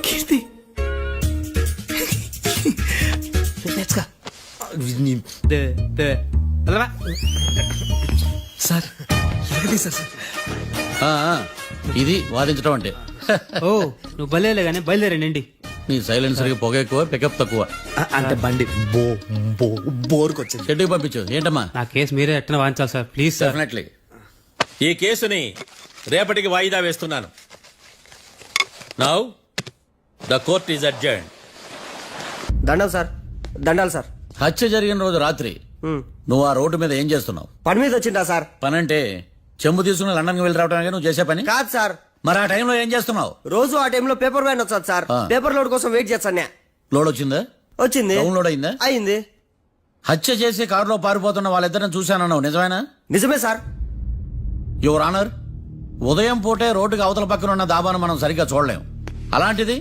Keerthi sir sir ఇది వాదించడం అంటే. ఓ నువ్వు బయలుదేరలే కానీ బయలుదేరండి. నీ సైలెన్సర్ పొగ ఎక్కువ, పికప్ తక్కువ. అంటే బండి బోర్కి వచ్చింది. షెడ్యూల్ పంపించు. ఏంటమ్మా? నా కేసు మీరే ఎట్లా వాయించాలి సార్ ప్లీజ్ సార్. డెఫినెట్లీ. ఈ కేసుని రేపటికి వాయిదా వేస్తున్నాను. Now the court is adjourned. దండాలు సార్. దండాలు సార్. హత్య జరిగిన రోజు రాత్రి నువ్వు ఆ రోడ్డు మీద ఏం చేస్తున్నావు? పని మీద వచ్చిందా సార్? పని అంటే చెంబు తీసుకుని లండన్కి వెళ్ళి రావడానికి నువ్వు చేసే పని కాదు సార్. మరి ఆ టైంలో ఏం చేస్తున్నావు? రోజు ఆ టైంలో పేపర్ వ్యాన్ వచ్చాది సార్. పేపర్ లోడ్ కోసం వెయిట్ చేస్తాను. లోడ్ వచ్చిందా? వచ్చింది. డౌన్లోడ్ అయిందా? అయింది. హత్య చేసి కారులో పారిపోతున్న వాళ్ళిద్దరిని చూశానన్నావు, నిజమేనా? నిజమే సార్. యువర్ ఆనర్, ఉదయం పూటే రోడ్డుకి అవతల పక్కన ఉన్న దాబాను మనం సరిగ్గా చూడలేం. అలాంటిది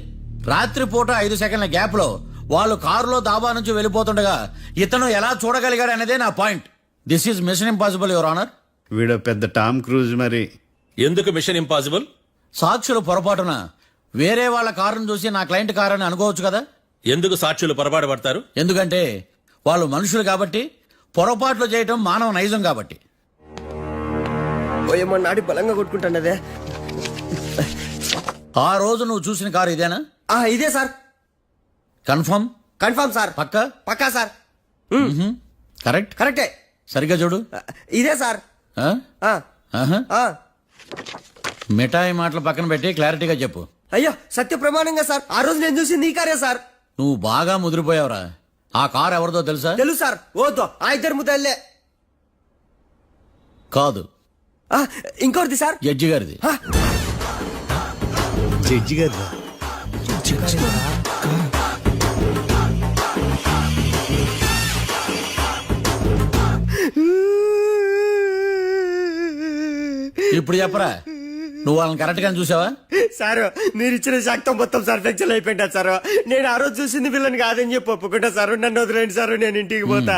రాత్రి పూట 5 సెకండ్ల గ్యాప్ లో వాళ్ళు కారులో దాబా నుంచి వెళ్ళిపోతుండగా ఇతను ఎలా చూడగలిగాడు అనేదే నా point. This is mission impossible your honour. వీడు పెద్ద టామ్ క్రూజ్ మరి. ఎందుకు మిషన్ ఇంపాసిబుల్? సాక్షులు పొరపాటున వేరే వాళ్ళ కారును చూసి నా క్లయింట్ కారు అని అనుకోవచ్చు కదా. ఎందుకు సాక్షులు పొరపాటు పడతారు? ఎందుకంటే వాళ్ళు మనుషులు కాబట్టి, పొరపాట్లు చేయటం మానవ నైజం కాబట్టి. ఏమో నాడి బలంగా కొట్టుకుంటానదే. ఆ రోజు నువ్వు చూసిన కారు ఇదేనా? ఇదే సార్. కన్ఫర్మ్? Confirm sir. పక్కా? పక్కా సార్. కరెక్ట్? కరెక్టే. సరిగ్గా చూడు. ఇదే సార్. మిఠాయి మాటలు పక్కన పెట్టి క్లారిటీగా చెప్పు. అయ్యో సత్య ప్రమాణంగా సార్. ఆ రోజు నేను చూసింది ఈ కారే సార్. నువ్వు బాగా ముదిరిపోయావురా. ఆ కారు ఎవరిదో తెలుసా? తెలుసు సార్. ఓతో ఆ ఇద్దరు ముద్దల్లే. కాదు, ఇంకోటిది సార్. జడ్జి గారిది. జడ్జి గారు ఇప్పుడు చెప్పరా, నువ్వు వాళ్ళని కరెక్ట్ గా చూసావా? సార్ మీరు ఇచ్చిన శాక్తం మొత్తం సర్ఫెక్షన్ అయిపోయింటా సార్. నేను ఆ రోజు చూసింది వీళ్ళని కాదని చెప్పి ఒప్పుకుంటా సార్. నన్ను వదిలేండి సార్, నేను ఇంటికి పోతా.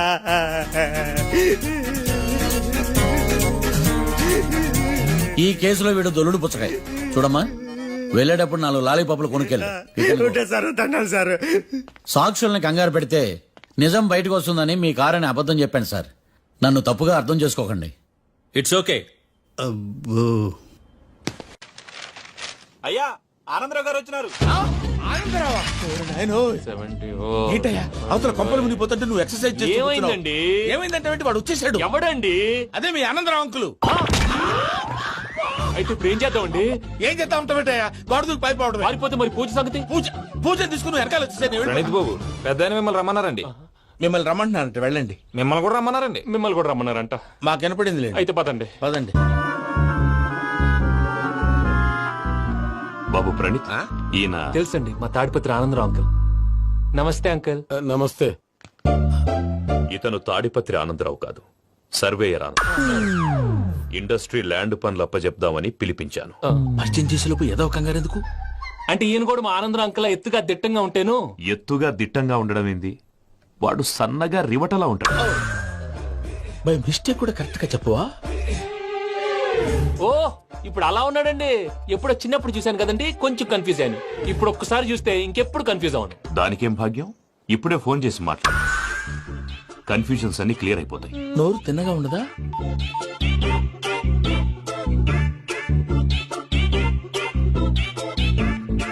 ఈ కేసులో వీడు దొల్లుడు పుచ్చకాయ. చూడమ్మా, వెళ్ళేటప్పుడు 4 లాలీపాపులు కొనుక్కెళ్ళి సార్ దండాలి సార్. సాక్షుల్ని కంగారు పెడితే నిజం బయటకు వస్తుందని మీ కారని అబద్ధం చెప్పాను సార్. నన్ను తప్పుగా అర్థం చేసుకోకండి. It's okay. అయ్యా ఆనందరావు గారు వచ్చినారు. ఏంటయ్యా అవతల కొంపలు మునిగిపోతుంటే నువ్వు ఎక్సర్సైజ్ ఏమైందండి? ఏమైందంటే వాడు వచ్చేసాడు. ఎవడండి? అదే మీ ఆనందరావు అంకులు. అయితే ఇప్పుడు ఏం చేద్దామండి? ఏం చేస్తా ఉంటావేటయ్యా, గొడవకు పైపోవడం. పారిపోతే మరి పూజ సంగతి? పూజ తీసుకుని వెనకాల వచ్చేసాను. ప్రణీత్ బాబు, పెద్ద మిమ్మల్ని రమ్మన్నారండి. మిమ్మల్ని రమ్మంటున్నారంట, వెళ్ళండి. మిమ్మల్ని కూడా రమ్మన్నారండి. మిమ్మల్ని కూడా రమ్మన్నారంట. మాకు వినపడింది. అయితే పదండి. పదండి. బాబు ప్రణీత్, ఈయన తెలుసండి, మా తాడిపత్రి ఆనందరావు అంకుల్. నమస్తే అంకుల్. నమస్తే. ఇతను తాడిపత్రి ఆనందరావు కాదు, సర్వేయర్ ఆనందరావు. ఇండస్ట్రీ ల్యాండ్ పనులు అప్పచెప్దామని పిలిపించాను. పరిచయం చేసేలోపు ఏదో కంగారు ఎందుకు? అంటే ఈయన కూడా మా ఆనందరావు అంకుల్ ఎత్తుగా దిట్టంగా ఉంటాను. ఎత్తుగా దిట్టంగా ఉండడం ఏంది, వాడు సన్నగా రివటలా ఉంటాడు. బై మిస్టేక్ కూడా కరెక్ట్ గా చెప్పవా? ఓ ఇప్పుడు అలా ఉన్నాడండి. ఎప్పుడో చిన్నప్పుడు చూశాను కదండి, కొంచెం కన్ఫ్యూజ్ అయ్యాను. ఇప్పుడు ఒక్కసారి చూస్తే ఇంకెప్పుడు కన్ఫ్యూజ్ అవును. దానికేం భాగ్యం, ఇప్పుడే ఫోన్ చేసి మాట్లాడు. కన్ఫ్యూజన్స్ అన్ని క్లియర్ అయిపోతాయి. నోరు తిన్నగా ఉండదా?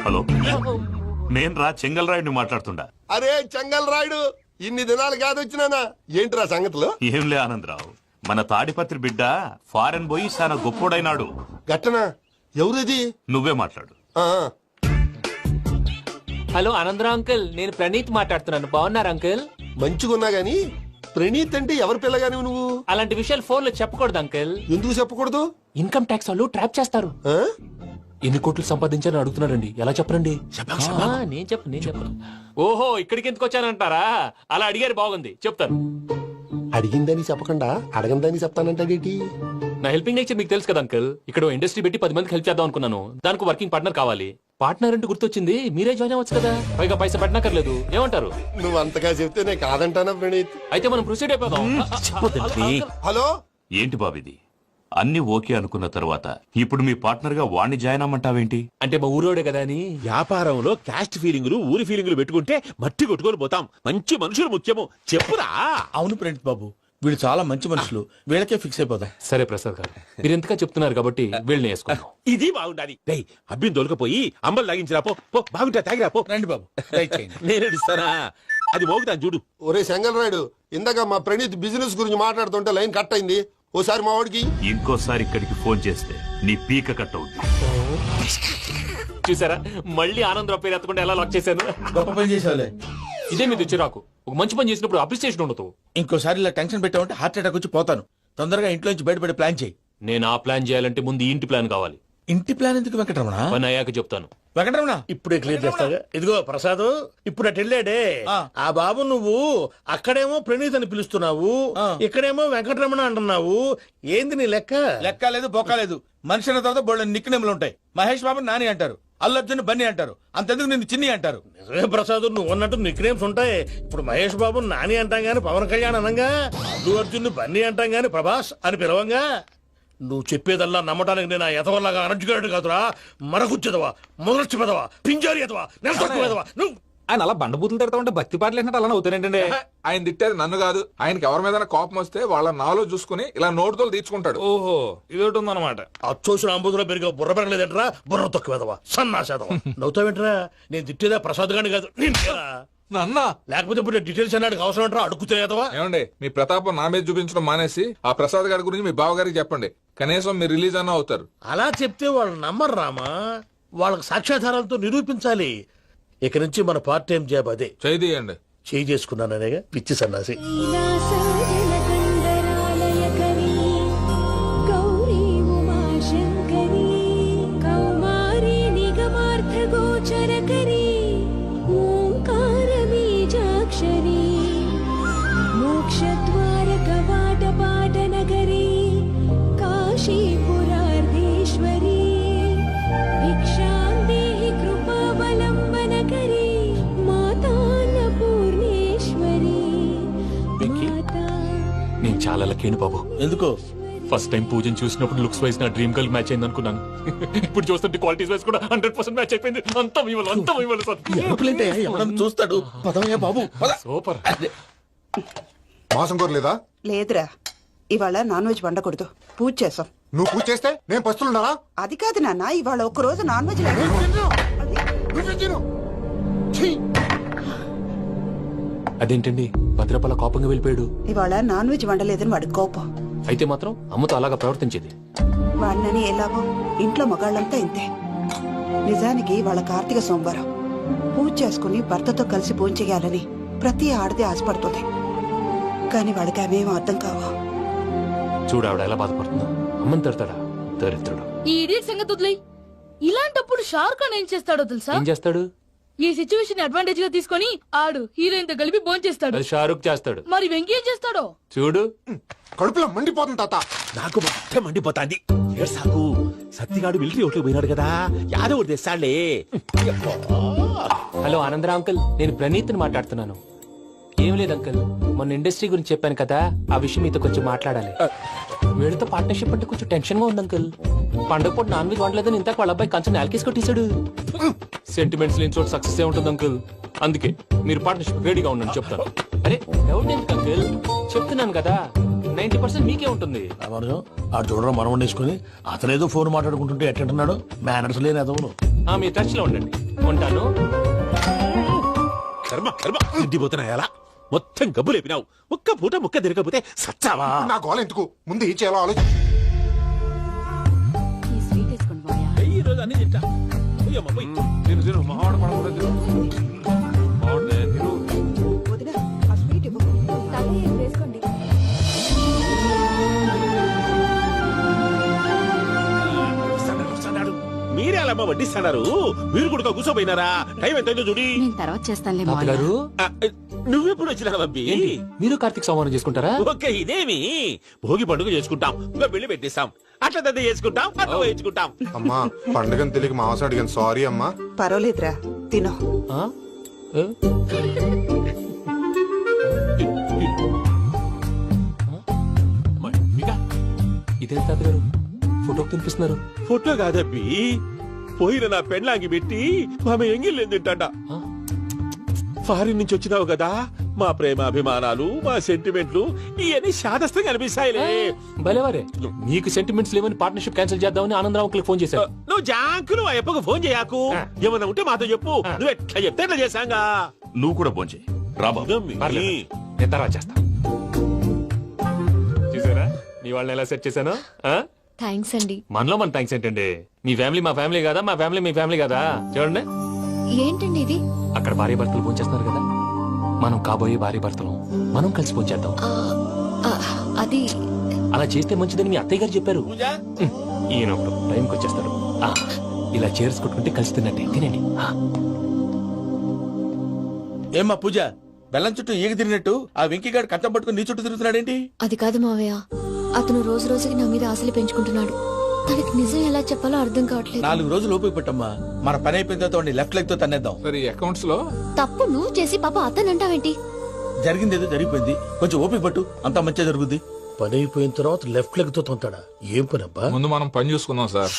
హలో, నేను రా చెంగల్రాయుడిని మాట్లాడుతుండా. అరే చెంగల్ రాయుడు, ఇన్ని దినాలు కాదు వచ్చినానా? ఏంట్రా సంగతులు? ఏంలే ఆనందరావు, మన తాడిపత్రి బిడ్డ ఫారెన్ పోయి చాలా గొప్పోడైనాడు. గట్టనా? ఎవరిది? నువ్వే మాట్లాడు. హలో ఆనందరావు అంకుల్, నేను ప్రణీత్ మాట్లాడుతున్నాను. బాగున్నారు అంకుల్? మంచిగున్నా గాని ప్రణీత్ అంటే ఎవరి పిల్లగాని నువ్వు? అలాంటి విషయాలు ఫోన్ లో చెప్పకూడదు అంకుల్. ఎందుకు చెప్పకూడదు? ఇన్కమ్ ట్యాక్స్ వాళ్ళు ట్రాప్ చేస్తారు. ఎన్ని కోట్లు సంపాదించాలని అడుగుతున్నారండి, ఎలా చెప్పరండి? నేను చెప్పను. ఓహో, ఇక్కడికి ఎందుకు వచ్చానంటారా? అలా అడిగారు, బాగుంది, చెప్తాను. అడిగిందని చెప్పకుండా అడగందని చెప్తానంటాడేటి? నా హెల్పింగ్ నేచర్ మీకు తెలుసు కదా అంకుల్. ఇక్కడ ఇండస్ట్రీ పెట్టి 10 మందికి హెల్ప్ చేద్దాం అనుకున్నాను. దానికి వర్కింగ్ పార్ట్నర్ కావాలి. పార్ట్నర్ అంటే గుర్తొచ్చింది, మీరే జాయిన్ అవ్వచ్చు కదా. పైగా పైసా పెట్టనక్కర్లేదు. ఏమంటారు? నువ్వు అంతగా చెప్తే నేను కాదంటానా ప్రణీత్? అయితే మనం ప్రొసీడ్ అయిపోదాం. హలో, ఏంటి బాబిది? అన్ని ఓకే అనుకున్న తర్వాత ఇప్పుడు మీ పార్ట్నర్ గా వాణ్ణి జాయిన్ అమ్మంటావేంటి? అంటే మా ఊరోడే కదా అని. వ్యాపారంలో క్యాస్ట్ ఫీలింగులు, ఊరి ఫీలింగులు పెట్టుకుంటే మట్టి కొట్టుకొని పోతాం. మంచి మనుషులు ముఖ్యము. చెప్పురా. అవును ప్రణీత్ బాబు, వీళ్ళు చాలా మంచి మనుషులు. వీళ్ళకే ఫిక్స్ అయిపోదాం. సరే ప్రసాద్ గారు, మీరు ఎంతగా చెప్తున్నారు కాబట్టి వీళ్ళని వేసుకుందాం. ఇది బాగుండాలి. అబ్బిని దొలకపోయి అంబలు లాగించిరా పో. బాగుంటా తాగిరా పో. రండి బాబు, నేను ఇస్తానా? అది మోగుతాను చూడు. ఒరే చెంగల్ రాయుడు, ఇందాక మా ప్రణీత్ బిజినెస్ గురించి మాట్లాడుతుంటే లైన్ కట్ అయింది. ఓసారి మా వాడికి ఇంకోసారి ఇక్కడికి ఫోన్ చేస్తే నీ పీక కట్ అవుద్ది. చూసారా, మళ్ళీ ఆనందరావు పేరు ఎత్తకుండా ఎలా లాక్ చేశాను. గొప్ప పని చేసావులే. ఇదే మీద చిరాకు. ఒక మంచి పని చేసినప్పుడు అప్రిసియేషన్ ఉండదు. ఇంకోసారి ఇలా టెన్షన్ పెట్టామంటే హార్ట్ అటాక్ వచ్చి పోతాను. తొందరగా ఇంట్లో నుంచి బయటపడే ప్లాన్ చేయి. నేను ఆ ప్లాన్ చేయాలంటే ముందు ఈ ఇంటి ప్లాన్ కావాలి. ఇంటి ప్లాన్ ఎందుకు వెంకటరమణ? పని అయ్యాక చెప్తాను. వెంకటరమణ ఇప్పుడే క్లియర్ చేస్తాగా. ఇదిగో ప్రసాద్, ఇప్పుడు అటు వెళ్ళాడే ఆ బాబు, నువ్వు అక్కడేమో ప్రణీత్ అని పిలుస్తున్నావు, ఇక్కడేమో వెంకటరమణ అంటున్నావు. ఏంది నీ లెక్క? లెక్క లేదు, బొక్క లేదు. మనిషి అన్న తర్వాత బోళ్ళ నిక్నెములు ఉంటాయి. మహేష్ బాబు నాని అంటారు, అల్లు అర్జున్ బన్నీ అంటారు, అంతెందుకు నిన్ను చిన్ని అంటారు. నిజమే ప్రసాద్, నువ్వు అన్నట్టు నిక్నేమ్స్ ఉంటాయి. ఇప్పుడు మహేష్ బాబు నాని అంటాం గాని పవన్ కళ్యాణ్ అనంగా, అల్లు అర్జున్ బన్నీ అంటాం గాని ప్రభాస్ అని పిలవంగా. నువ్వు చెప్పేదల్లా నమ్మటానికి నేను ఎతవల్లాగా అనర్జుకేటెడ్ కాదురా. మరగుచ్చదవా, మొదలచ్చి పెదవా, పింజారి ఎదవా, నెలసొక్కుదవా. నువ్వు ఆయన అలా బండబూతులు తిడతా ఉంటే భక్తి పాటలు ఏంటంటే అలా అవుతానంటే. ఆయన తిట్టేది నన్ను కాదు, ఆయనకి ఎవరి మీద కోపం వస్తే వాళ్ళ నాలో చూసుకుని ఇలా నోటుతో తీర్చుకుంటాడు. ఓహో, ఇదొకటి ఉందన్నమాట. అచ్చోసిన అంబుధులో పెరిగే బుర్ర పెరగలేదంటరా, బుర్ర తొక్కువేదవా, సన్నాసేదవా. నవ్వుతావేంట్రా? నేను తిట్టేదా ప్రసాద్ గాని కాదు, నన్నా. లేకపోతే ఇప్పుడు డీటెయిల్స్ అన్నాడు అవసరం అంటారా? అడుగుతాయేదవా. ఏమండి, మీ ప్రతాపం నా మీద చూపించడం మానేసి ఆ ప్రసాద్ గారి గురించి మీ బావగారికి చెప్పండి. కనీసం మీరు రిలీజ్ అన్న అవుతారు. అలా చెప్తే వాళ్ళు నమ్మరు రామా. వాళ్ళకి సాక్ష్యాధారాలతో నిరూపించాలి. ఇక నుంచి మన పార్ట్ టైం జాబ్ అదే. చేయండి. చేయి చేసుకున్నాననేగా పిచ్చి సన్నాసి. మోక్షద్వార కవాట పాట నగరీ కాశీపురార్ధ లక్కీ బాబు. ఎందుకు? ఫస్ట్ టైం పూజను చూసినప్పుడు లుక్స్ వైజ్ నా డ్రీమ్ గర్ల్ మ్యాచ్ అయింది అనుకున్నాను. ఇప్పుడు చూస్తుంటే క్వాలిటీస్ వైజ్ కూడా 100% మ్యాచ్ అయిపోయింది. అంతా ఇవ్వాలి సార్. ఎవడన్నా చూస్తాడు. పదవయ్యా బాబు. సూపర్. మాసం కోరలేదా? లేదురా, ఇవాళ నాన్ వెజ్ వండకూడదు. పూజ చేసాం. నువ్వు పూజ చేస్తే నేను పస్తులున్నారా? అది కాదు నాన్న, ఇవాళ ఒక్కరోజు నాన్ వెజ్ లేదు. అదేంటండి భద్రపల కోపంగా వెళ్ళిపోయాడు? ఇవాళ నాన్ వెజ్ వండలేదని వాడి కోపం. అయితే మాత్రం అమ్మతో అలాగా ప్రవర్తించేది. వాడినని ఎలాగో ఇంట్లో మగాళ్ళంతా ఇంతే. నిజానికి వాళ్ళ కార్తీక సోమవారం పూజ చేసుకుని భర్తతో కలిసి పూజ చేయాలని ప్రతి ఆడది ఆశపడుతుంది. కానీ వాడికి అవేం అర్థం కావా. చూడు ఆవిడ ఎలా బాధపడుతుందో. అమ్మని తిడతాడా దరిద్రుడు. ఈ ఇడియట్ సంగతి వదిలేయ్. ఇలాంటప్పుడు షారుఖ్ ఖాన్ ఏం చేస్తాడో తెలుసా? ఏం చేస్తాడు? ఈ సిచ్యువేషన్ అడ్వాంటేజ్ గా తీసుకొని ఆడు హీరోయిన్ తో కలిపి బోన్ చేస్తాడు. అది షారుఖ్ చేస్తాడు. మరి వెంకీ ఏం చేస్తాడో చూడు. కడుపులో మండిపోతుంది తాత. నాకు మొత్తం మండిపోతాంది. సాకు సత్తిగాడు మిలిటరీ ఓట్లు పోయినాడు కదా, యాదవ్ తెస్తాడులే. హలో ఆనందరా అంకుల్, నేను ప్రణీత్ని మాట్లాడుతున్నాను. ఏం లేదు అంకుల్, మొన్న ఇండస్ట్రీ గురించి చెప్పాను కదా, ఆ విషయం మీతో కొంచెం మాట్లాడాలి. వీళ్ళతో పార్ట్నర్షిప్ అంటే కొంచెం టెన్షన్ గా ఉంది అంకుల్. పండగ పూట నాన్ వెజ్ వండలేదని ఇంతకు వాళ్ళ అబ్బాయి కంచెం నేలకేసి కొట్టేశాడు. సెంటిమెంట్స్ లేని చోట సక్సెస్ ఏ ఉంటుంది అంకుల్. అందుకే మీరు పార్ట్నర్షిప్ రెడీగా ఉండండి చెప్తాను. అరే డౌట్ ఎందుకు అంకుల్, చెప్తున్నాను కదా 90% మీకే ఉంటుంది. ఆడు చూడడం మనం వండేసుకుని అతనేదో ఫోన్ మాట్లాడుకుంటుంటే ఎట్టంటున్నాడు. మేనర్స్ లేని అదవును. మీ టచ్ లో ఉండండి. ఉంటాను. కర్మ కర్మ తిండిపోతున్నాయా? మొత్తం గబ్బు లేపినావు. ఒక్క పూట ముక్క తిరగకపోతే సచ్చావా? నా గోల ఎందుకు, ముందు ఈ చేయాలో ఆలోచి. ఈ రోజు అన్ని తింటా. వదినా, ఆ స్వీట్ ఇవ్వు. మీరే అలా వడ్డిస్తున్నారు. మీరు కూడా కూర్చోపోయినారా? టైం ఎంతైందో చూడి. నేను తర్వాత చేస్తానులే తాతగారు, నువ్వెప్పుడు వచ్చినా అబ్బి? మీరు కార్తీక్ సంహారం చేసుకుంటారా? ఓకే, ఇదేమి భోగి పండుగ చేసుకుంటాం, ఇంకా పెళ్లి పెట్టేస్తాం, అట్లా దద్ద చేసుకుంటాం, అట్లా వేయించుకుంటాం. అమ్మా పండుగని తెలియక మాసం అడిగాను, సారీ అమ్మా. పర్వాలేదురా, తినో. ఇదే తాతగారు ఫోటో తినిపిస్తున్నారు. ఫోటో కాదబ్బి, పోయిన నా పెళ్ళాంగి పెట్టి ఆమె ఎంగిల్లేం తింటాడ. ఫారిన్ నుంచి వచ్చినావు కదా, మా ప్రేమ అభిమానాలు, మా సెంటిమెంట్లు ఇవన్నీ శాదస్తంగా అనిపిస్తాయిలే. భలేవారే, నీకు సెంటిమెంట్స్ లేవని పార్ట్నర్షిప్ క్యాన్సిల్ చేద్దామని ఆనందరావు అంకుల్ ఫోన్ చేశారు. నువ్వు జాంకు నువ్వు ఎప్పకు ఫోన్ చేయకు. ఏమన్నా ఉంటే మాతో చెప్పు. నువ్వు ఎట్లా చెప్తే ఎట్లా చేశాంగా. నువ్వు కూడా ఫోన్ చేయి. నేను తర్వాత చేస్తా. చూసారా మీ వాళ్ళని ఎలా సెట్ చేశాను? థ్యాంక్స్ అండి. మనలో మన థ్యాంక్స్ ఏంటండి? మీ ఫ్యామిలీ మా ఫ్యామిలీ కదా, మా ఫ్యామిలీ మీ ఫ్యామిలీ కదా. చూడండి, ఏంటండి ఇది? అక్కడ భార్య భర్తలు ఫోన్ చేస్తున్నారు కదా, మనం కాబోయే భార్య భర్తలు మనం కలిసి ఫోన్ చేద్దాం. అది అలా చేస్తే మంచిదని మీ అత్తయ్య గారు చెప్పారు. ఈయన ఒకడు టైంకి వచ్చేస్తారు. ఇలా చేర్స్ కొట్టుకుంటే కలిసి తిన్నట్టే. తినండి. ఏమ్మా పూజ, బెల్లం చుట్టూ ఈగ తిరిగినట్టు ఆ వెంకీగాడు కట్టం పట్టుకుని నీ చుట్టూ తిరుగుతున్నాడేంటి? అది కాదు మావయ్య, అతను రోజు రోజుకి నా మీద ఆశలు పెంచుకుంటున్నాడు. తనకి నిజం ఎలా చెప్పాలో అర్థం కావట్లేదు. 4 రోజులు ఓపిక పట్టమ్మా, మన పని అయిపోయిన తర్వాత లెఫ్ట్ లెగ్ తో తన్నేద్దాం. సరే అకౌంట్స్ లో తప్పు నువ్వు చేసి పాప అతను అంటావేంటి? జరిగింది ఏదో జరిగిపోయింది, కొంచెం ఓపిక పట్టు, అంతా మంచిగా జరుగుద్ది. పని అయిపోయిన తర్వాత లెఫ్ట్ లెగ్ తో తొంతాడా? ఏం పని అబ్బా? ముందు మనం పని చూసుకుందాం సార్.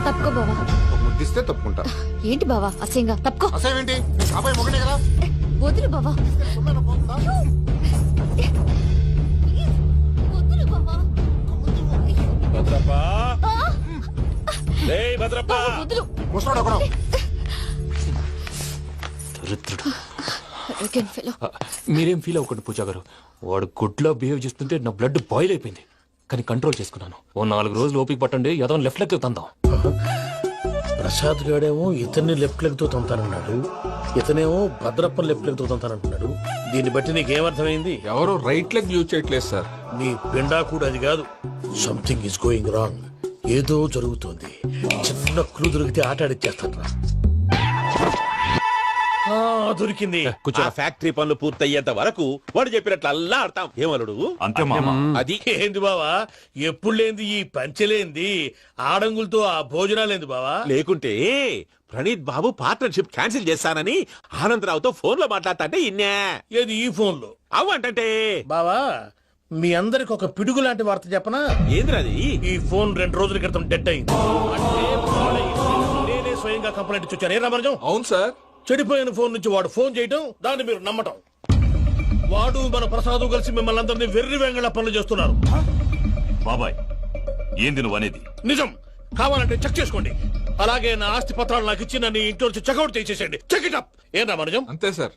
తప్పుకో బావా. ముద్దిస్తే తప్పుకుంటా. ఏంటి బావా అసహ్యంగా? తప్పుకో. అసేమేంటి, అబ్బాయి మొగనే కదా. వదులు బావా. భద్రప్పా, భద్రప్పా, ముసరాడు ఒకడు. మీరేం ఫీల్ అవ్వకండి పూజా గారు. వాడు గుడ్లో బిహేవ్ చేస్తుంటే నా బ్లడ్ బాయిల్ అయిపోయింది, కానీ కంట్రోల్ చేసుకున్నాను. ఓ 4 రోజులు ఓపిక పట్టండి, ఏదో లెఫ్ట్ లెగ్ తందాం. ప్రసాద్ గాడేమో ఇతన్ని లెఫ్ట్ లెగ్ తో తొంతానన్నాడు, ఇతనేమో భద్రప్పని లెఫ్ట్ లెగ్ తో తొంతానంటున్నాడు. దీన్ని బట్టి నీకేమర్థమైంది? ఎవరు రైట్ లెగ్ యూజ్ చేయట్లేదు సార్. నీ పిండా కూడా అది కాదు. Something is going wrong. ఏదో జరుగుతోంది. చిన్న క్లూ దొరికితే ఆట ఆడిచ్చేస్తాను రా. దొరికింది. కొంచెం ఫ్యాక్టరీ పనులు పూర్తయ్యేంత వరకు వాడు చెప్పినట్లు అల్లా ఆడతాం. ఏమలుడు అంతే మామ. అది ఏంది బావా, ఎప్పుడు లేంది ఈ పంచలేంది, ఆడంగులతో ఆ భోజనాలేంది బావా? లేకుంటే ప్రణీత్ బాబు పార్ట్నర్షిప్ క్యాన్సిల్ చేస్తానని ఆనందరావుతో ఫోన్ లో మాట్లాడతాంటే ఇన్నే. ఏది ఈ ఫోన్ లో? అవ్వంటే బావా, మీ అందరికి ఒక పిడుగు లాంటి వార్త చెప్పనా? ఏంద్రది? ఈ ఫోన్ 2 రోజుల క్రితం డెడ్ అయింది. అంటే పాడైంది. నేనే స్వయంగా కంప్లైంట్ ఇచ్చాను. ఏ రామరాజం? అవును సార్. చెడిపోయిన ఫోన్ నుంచి వాడు ఫోన్ చేయటం, దాన్ని మీరు నమ్మటం. వాడు మన ప్రసాదు కలిసి మిమ్మల్ని అందరినీ వెర్రి వెంగళ పనులు చేస్తున్నారు. బాబాయ్, ఏంది నువ్వు అనేది? నిజం. కావాలంటే చెక్ చేసుకోండి. అలాగే నా ఆస్తి పత్రాలు నాకు ఇచ్చి నన్ను ఇంట్లో నుంచి చెక్అౌట్ చేసేసండి. Check it up. ఏం రామరాజం? అంతే సార్.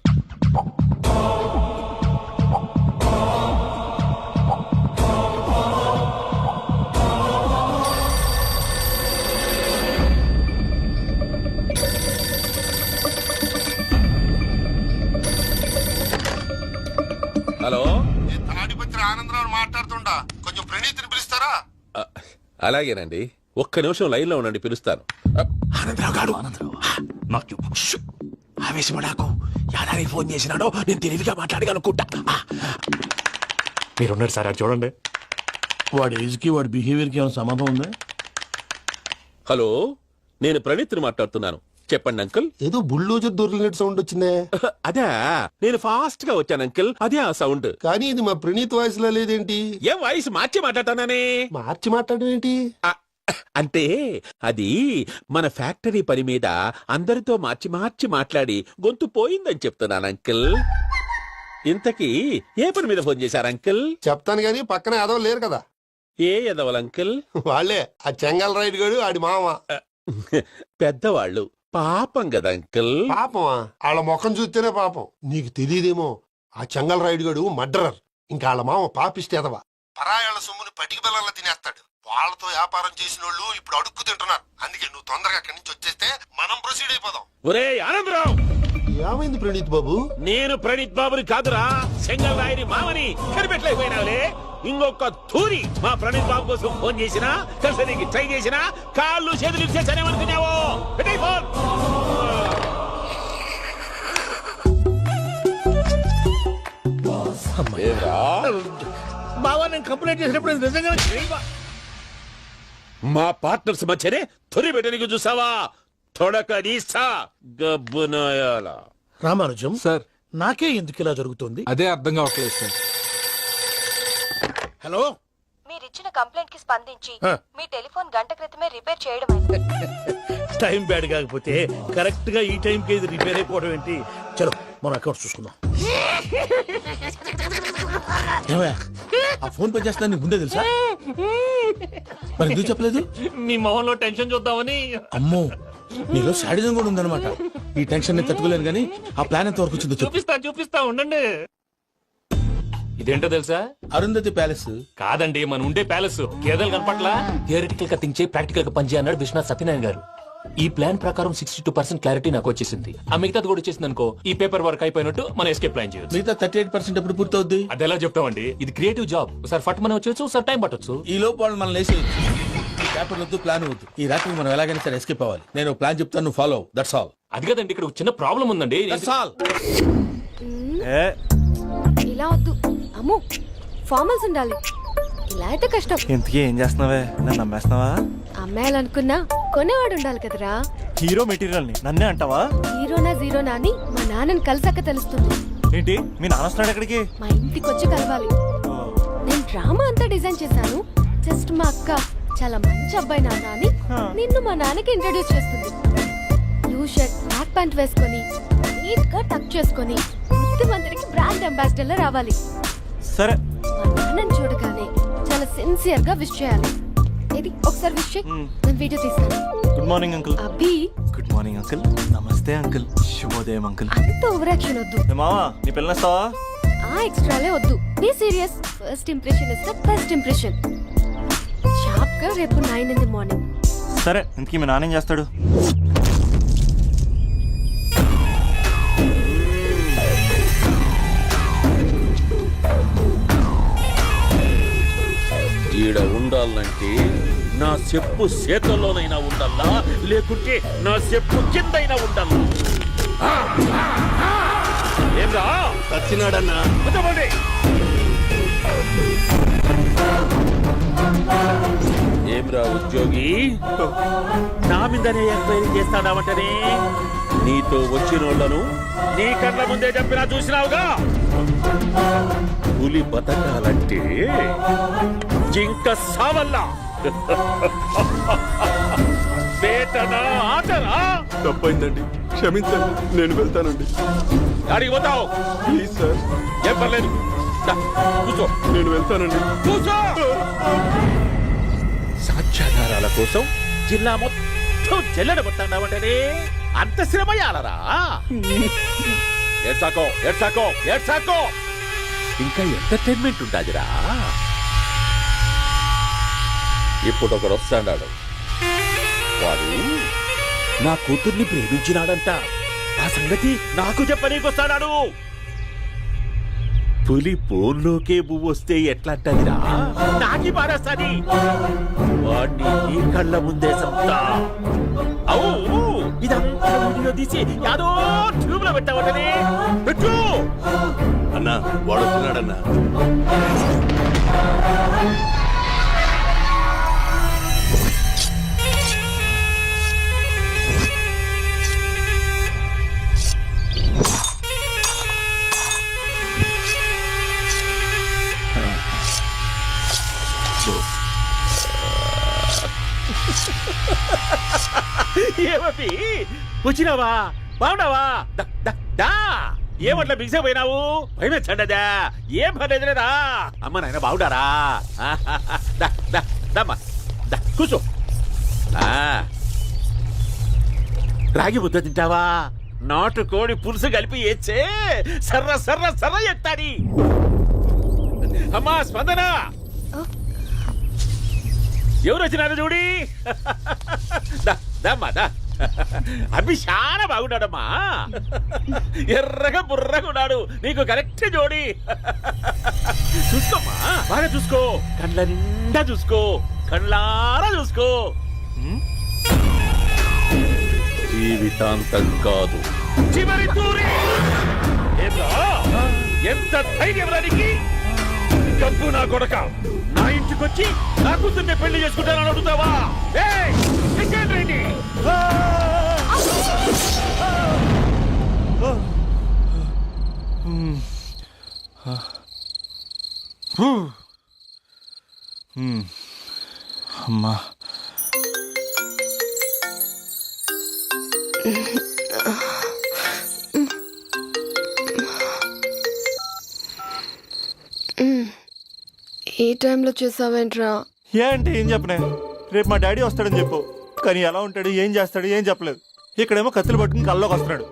హలో, తాడిపత్రి ఆనందరావు మాట్లాడుతుండా, కొంచెం ప్రణీతిని పిలుస్తారా? అలాగేనండి, ఒక్క నిమిషం లైన్ లో ఉండండి, పిలుస్తాను. ఆనందరావు గాడు నాకు ఆవేశపడాకు. యాదారి ఫోన్ చేసినాడో నేను తెలివిగా మాట్లాడగలనుకుంటా. మీరున్నారు సార్, అది చూడండి. వాడి ఏజ్ కి వాడి బిహేవియర్ కి ఏమైనా సంబంధం ఉందా? హలో, నేను ప్రణీత్ని మాట్లాడుతున్నాను. చెప్పండి అంకుల్. ఏదో బుల్డోజర్ దొరికినట్టు సౌండ్ వచ్చిందే. అదే, నేను ఫాస్ట్ గా వచ్చాను అంకుల్, అదే ఆ సౌండ్. కానీ ఇది మా ప్రణీత్ వాయిస్ లో లేదేంటి? ఏం వాయిస్ మార్చి మాట్లాడతానే? మార్చి మాట్లాడడం ఏంటి? అంటే అది మన ఫ్యాక్టరీ పని మీద అందరితో మార్చి మార్చి మాట్లాడి గొంతు పోయిందని చెప్తున్నాను అంకుల్. ఇంతకీ ఏ పని మీద ఫోన్ చేశారు అంకుల్? చెప్తాను గానీ పక్కన యాదవ్ లేరు కదా. ఏ ఎదవలు అంకుల్? వాళ్ళే, ఆ చెంగల్ రైడ్ గడు ఆడి మామ. పెద్దవాళ్ళు, పాపం కదా అంకుల్. పాపమా? వాళ్ళ ముఖం చూస్తేనే పాపం. నీకు తెలియదేమో, ఆ చెంగల్ రైడ్ గడు మర్డరర్. ఇంకా వాళ్ళ మామ పాపిస్తేదవా. పరాయాళ్ళ సొమ్ముని పటికి బెల్లంలో తినేస్తాడు. వాళ్ళతో వ్యాపారం చేసిన వాళ్ళు ఇప్పుడు అడుక్కు తింటున్నారు. అందుకే నువ్వు తొందరగా అక్కడి నుంచి వచ్చేస్తే మనం ప్రొసీడ్ అయిపోదాం. ఒరే ఆనందరావు, ఏమైంది ప్రణీత్ బాబు? నేను ప్రణీత్ బాబుని కాదురా, సెంగల్ రాయని మామని. కనిపెట్టలేకపోయినావులే. ఇంకొక తూరి మా ప్రణీత్ బాబు కోసం ఫోన్ చేసినా, కలిసి ట్రై చేసినా కాళ్ళు చేతులు ఇచ్చేసానేమనుకున్నావో. పెట్టేయ్ ఫోన్. బావా, నేను కంప్లైంట్ చేసినప్పుడు ఇది నిజంగానే చేయవా? మా పార్ట్నర్స్ మధ్యనే తొలి పెట్టడానికి చూసావా? తొడక నీస్తా గబ్బునాయాల. రామానుజం సార్, నాకే ఎందుకు ఇలా జరుగుతుంది? అదే అర్థం కావట్లేదు సార్. హలో, మీరిచ్చిన కంప్లైంట్ కి స్పందించి ఆ. మీ టెలిఫోన్ గంట క్రితమే రిపేర్ చేయడం టైం బ్యాడ్ కాకపోతే కరెక్ట్ గా ఈ టైం కి ఇది రిపేర్ అయిపోవడం ఏంటి? చలో మన అకౌంట్ చూసుకుందాం. ఏమయ్యా, ఆ ఫోన్ పని చేస్తున్నా నీకు ముందే తెలుసా? మరి ఎందుకు చెప్పలేదు? మీ మొహంలో టెన్షన్ చూద్దామని. అమ్మో, నీలో శాడిజం కూడా ఉందన్నమాట. ఈ టెన్షన్ నేను తట్టుకోలేను కానీ ఆ ప్లాన్ ఎంత వరకు వచ్చిందో చెప్పు. చూపిస్తా ఉండండి. ఇదేంటో తెలుసా? అరుంధతి ప్యాలెస్ కాదండి, మన ఉండే ప్యాలెస్. గేదెలు కనపట్లా? థియరిటికల్ గా థింక్ చేయి, ప్రాక్టికల్ గా పనిచేయ అన్నాడు విశ్వనాథ్ సత్యనారాయణ గారు. ఈ ప్లాన్ ప్రకారం 62% క్లారిటీ నాకు వచ్చేసింది. ఆ మిగతాది కూడా వచ్చేసింది అనుకో, ఈ పేపర్ వర్క్ అయిపోయినట్టు మనం ఎస్కేప్ ప్లాన్ చేయొచ్చు. మిగతా 38% ఎప్పుడు పూర్తవుద్ది? అది ఎలా చెప్తామండి, ఇది క్రియేటివ్ జాబ్. ఒకసారి ఫట్ మనం వచ్చేచ్చు, ఒకసారి టైం పట్టొచ్చు. ఈ లోపు వాళ్ళు మనం లేచి పేపర్ వద్దు, ప్లాన్ వద్దు. ఈ రాత్రి మనం ఎలాగైనా సరే ఎస్కేప్ అవ్వాలి. నేను ప్లాన్ చెప్తాను, నువ్వు ఫాలో. That's all. అది కదండి, ఇక్కడ ఒక చిన్న ప్రాబ్లం ఉందండి. That's all. ఇలా వద్దు అమ్ము, ఫార్మల్స్ ఉండాలి. ఇలా అయితే కష్టం. ఇంతకీ ఏం చేస్తున్నావే? నన్ను నమ్మేస్తున్నావా? అమ్మాయాలనుకున్నా కొనేవాడు ఉండాలి కదరా. హీరో మెటీరియల్ ని నన్నే అంటావా? హీరోనా జీరోనా అని మా నాన్నని కలిసాక తెలుస్తుంది. ఏంటి, మీ నాన్న వస్తున్నాడు ఎక్కడికి? మా ఇంటికి వచ్చి కలవాలి. నేను డ్రామా అంతా డిజైన్ చేశాను. జస్ట్ మా అక్క చాలా మంచి అబ్బాయి నాన్న అని నిన్ను మా నాన్నకి ఇంట్రడ్యూస్ చేస్తుంది. బ్లూ షర్ట్, బ్లాక్ ప్యాంట్ వేసుకొని నీట్ గా టక్ చేసుకొని బుద్ధిమంతుడికి బ్రాండ్ అంబాసిడర్ లా రావాలి. సరే. మా నాన్నని చూడగానే చాలా సిన్సియర్ గా విష్ చేయాలి. ఇది ఒకసారి విష్ చేయి. నేను వీడియో తీస్తాను. Good morning uncle. Abhi. Good morning uncle. నమస్తే అంకుల్. శుభోదయం అంకుల్. అంత ఓవర్ యాక్షన్ వద్దు. మావా, నీ పిల్లనేస్తావా? ఆ ఎక్స్ట్రాలే వద్దు. Be serious. First impression is the best impression. Sharp గా రేపు 9 in the morning. సరే, ఇంతకీ మీ నాన్న ఏం చేస్తాడు? ఈడ ఉండాలంటే నా చెప్పు చేతల్లోనైనా ఉండాలా, లేకుంటే నా చెప్పు కిందైనా ఉండాలా. ఏంరా చచ్చినాడన్నా? ఏమ్రా ఉద్యోగి, నా మీదనే ఎంక్వైరీ చేస్తాడావంటనే నీతో వచ్చిన వాళ్ళను నీ కళ్ళ ముందే చెప్పినా చూసినావుగా. పులి బతకాలంటే జింక సావల్లా. వేటనా ఆటనా? తప్పైందండి, క్షమించండి, నేను వెళ్తానండి. అడిగి పోతావు ప్లీజ్ సార్. ఏం పర్లేదు, దా, కూర్చో. నేను వెళ్తానండి. కూర్చో. సాక్ష్యాధారాల కోసం జిల్లా మొత్తం చెల్లడబట్టావంటనే అంత శ్రమయాలరా? ఏడ్సాకో ఏడ్సాకో ఏడ్సాకో, ఇంకా ఎంటర్టైన్మెంట్ ఉంటాదిరా. ఇప్పుడు ఒకడు వస్తాడాడు, వాడు నా కూతుర్ని ప్రేమించినాడంట. ఆ సంగతి నాకు చెప్పనీకొస్తాడాడు. పులి పోన్లోకే పువ్వు వస్తే ఎట్లాంటదిరా? నాకి పారేస్తాది. వాడిని నీ కళ్ళ ముందే సంతా. అవు ఇదంతా వీడియో తీసి యాదో ట్యూబ్ లో పెట్టావటనే. పెట్టు అన్నా, వాడు వస్తున్నాడన్నా. ఏమీ వచ్చినావా? బాగున్నావా? ఏమట్లా బిగిసే పోయినావు? భయమేచ్చండదా? ఏం పర్లేదులేదా? అమ్మ నాయన బాగుండారా? కూర్చో. రాగి ముద్ద తింటావా? నాటు కోడి పులుసు కలిపి ఏచ్చే సర్ర సర్ర సర్ర ఎత్తాడి. అమ్మా స్పందన, ఎవరు వచ్చినారు చూడి. అభి చాలా బాగున్నాడమ్మా. ఎర్రగా బుర్రగా ఉన్నాడు. నీకు కరెక్ట్ జోడి. చూసుకోమ్మా, బాగా చూసుకో. కళ్ళ నిండా చూసుకో, కళ్ళారా చూసుకో. జీవితాంతం కాదు, చివరి తూరి. ఎంత ధైర్యం రానికి? డబ్బు నా కొడక నా ఇంటికొచ్చి నా కూతుర్ని పెళ్లి చేసుకుంటానని అడుగుతావా? అమ్మా, ఈ టైంలో చేసావేంట్రా? ఏ అంటే ఏం చెప్పనే? రేపు మా డాడీ వస్తాడని చెప్పు. కానీ ఎలా ఉంటాడు, ఏం చేస్తాడు, ఏం చెప్పలేదు. ఇక్కడేమో కత్తులు పట్టుకుని కల్లోకి వస్తున్నాడు.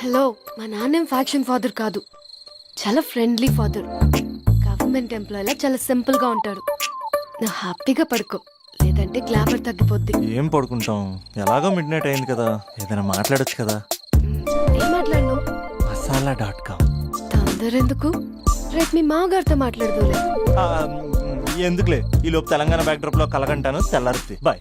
హలో, మా నాన్నేం ఫ్యాక్షన్ ఫాదర్ కాదు, చాలా ఫ్రెండ్లీ ఫాదర్. గవర్నమెంట్ ఎంప్లాయీలా చాలా సింపుల్ గా ఉంటాడు. నువ్వు హ్యాపీగా పడుకో, లేదంటే గ్లామర్ తగ్గిపోద్ది. ఏం పడుకుంటాం, ఎలాగో మిడ్ నైట్ అయింది కదా, ఏదైనా మాట్లాడొచ్చు కదా. ఏం మాట్లాడను? masala.com. తొందర ఎందుకు? రేపు మీ మామగారితో మాట్లాడదులే. ఎందుకులే, ఈ లోపు తెలంగాణ బ్యాక్డ్రాప్ లో కలగంటాను. తెల్లారుద్ది. బాయ్.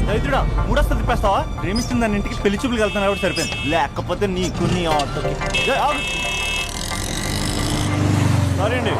దైత్రుడా, మూడొస్తా తిప్పేస్తావా? ప్రేమిస్తుంది దాని ఇంటికి పెళ్లి చూపులు వెళ్తాను కాబట్టి సరిపోయింది. లేకపోతే నీకు నీ ఆటోకి. సారీ అండి.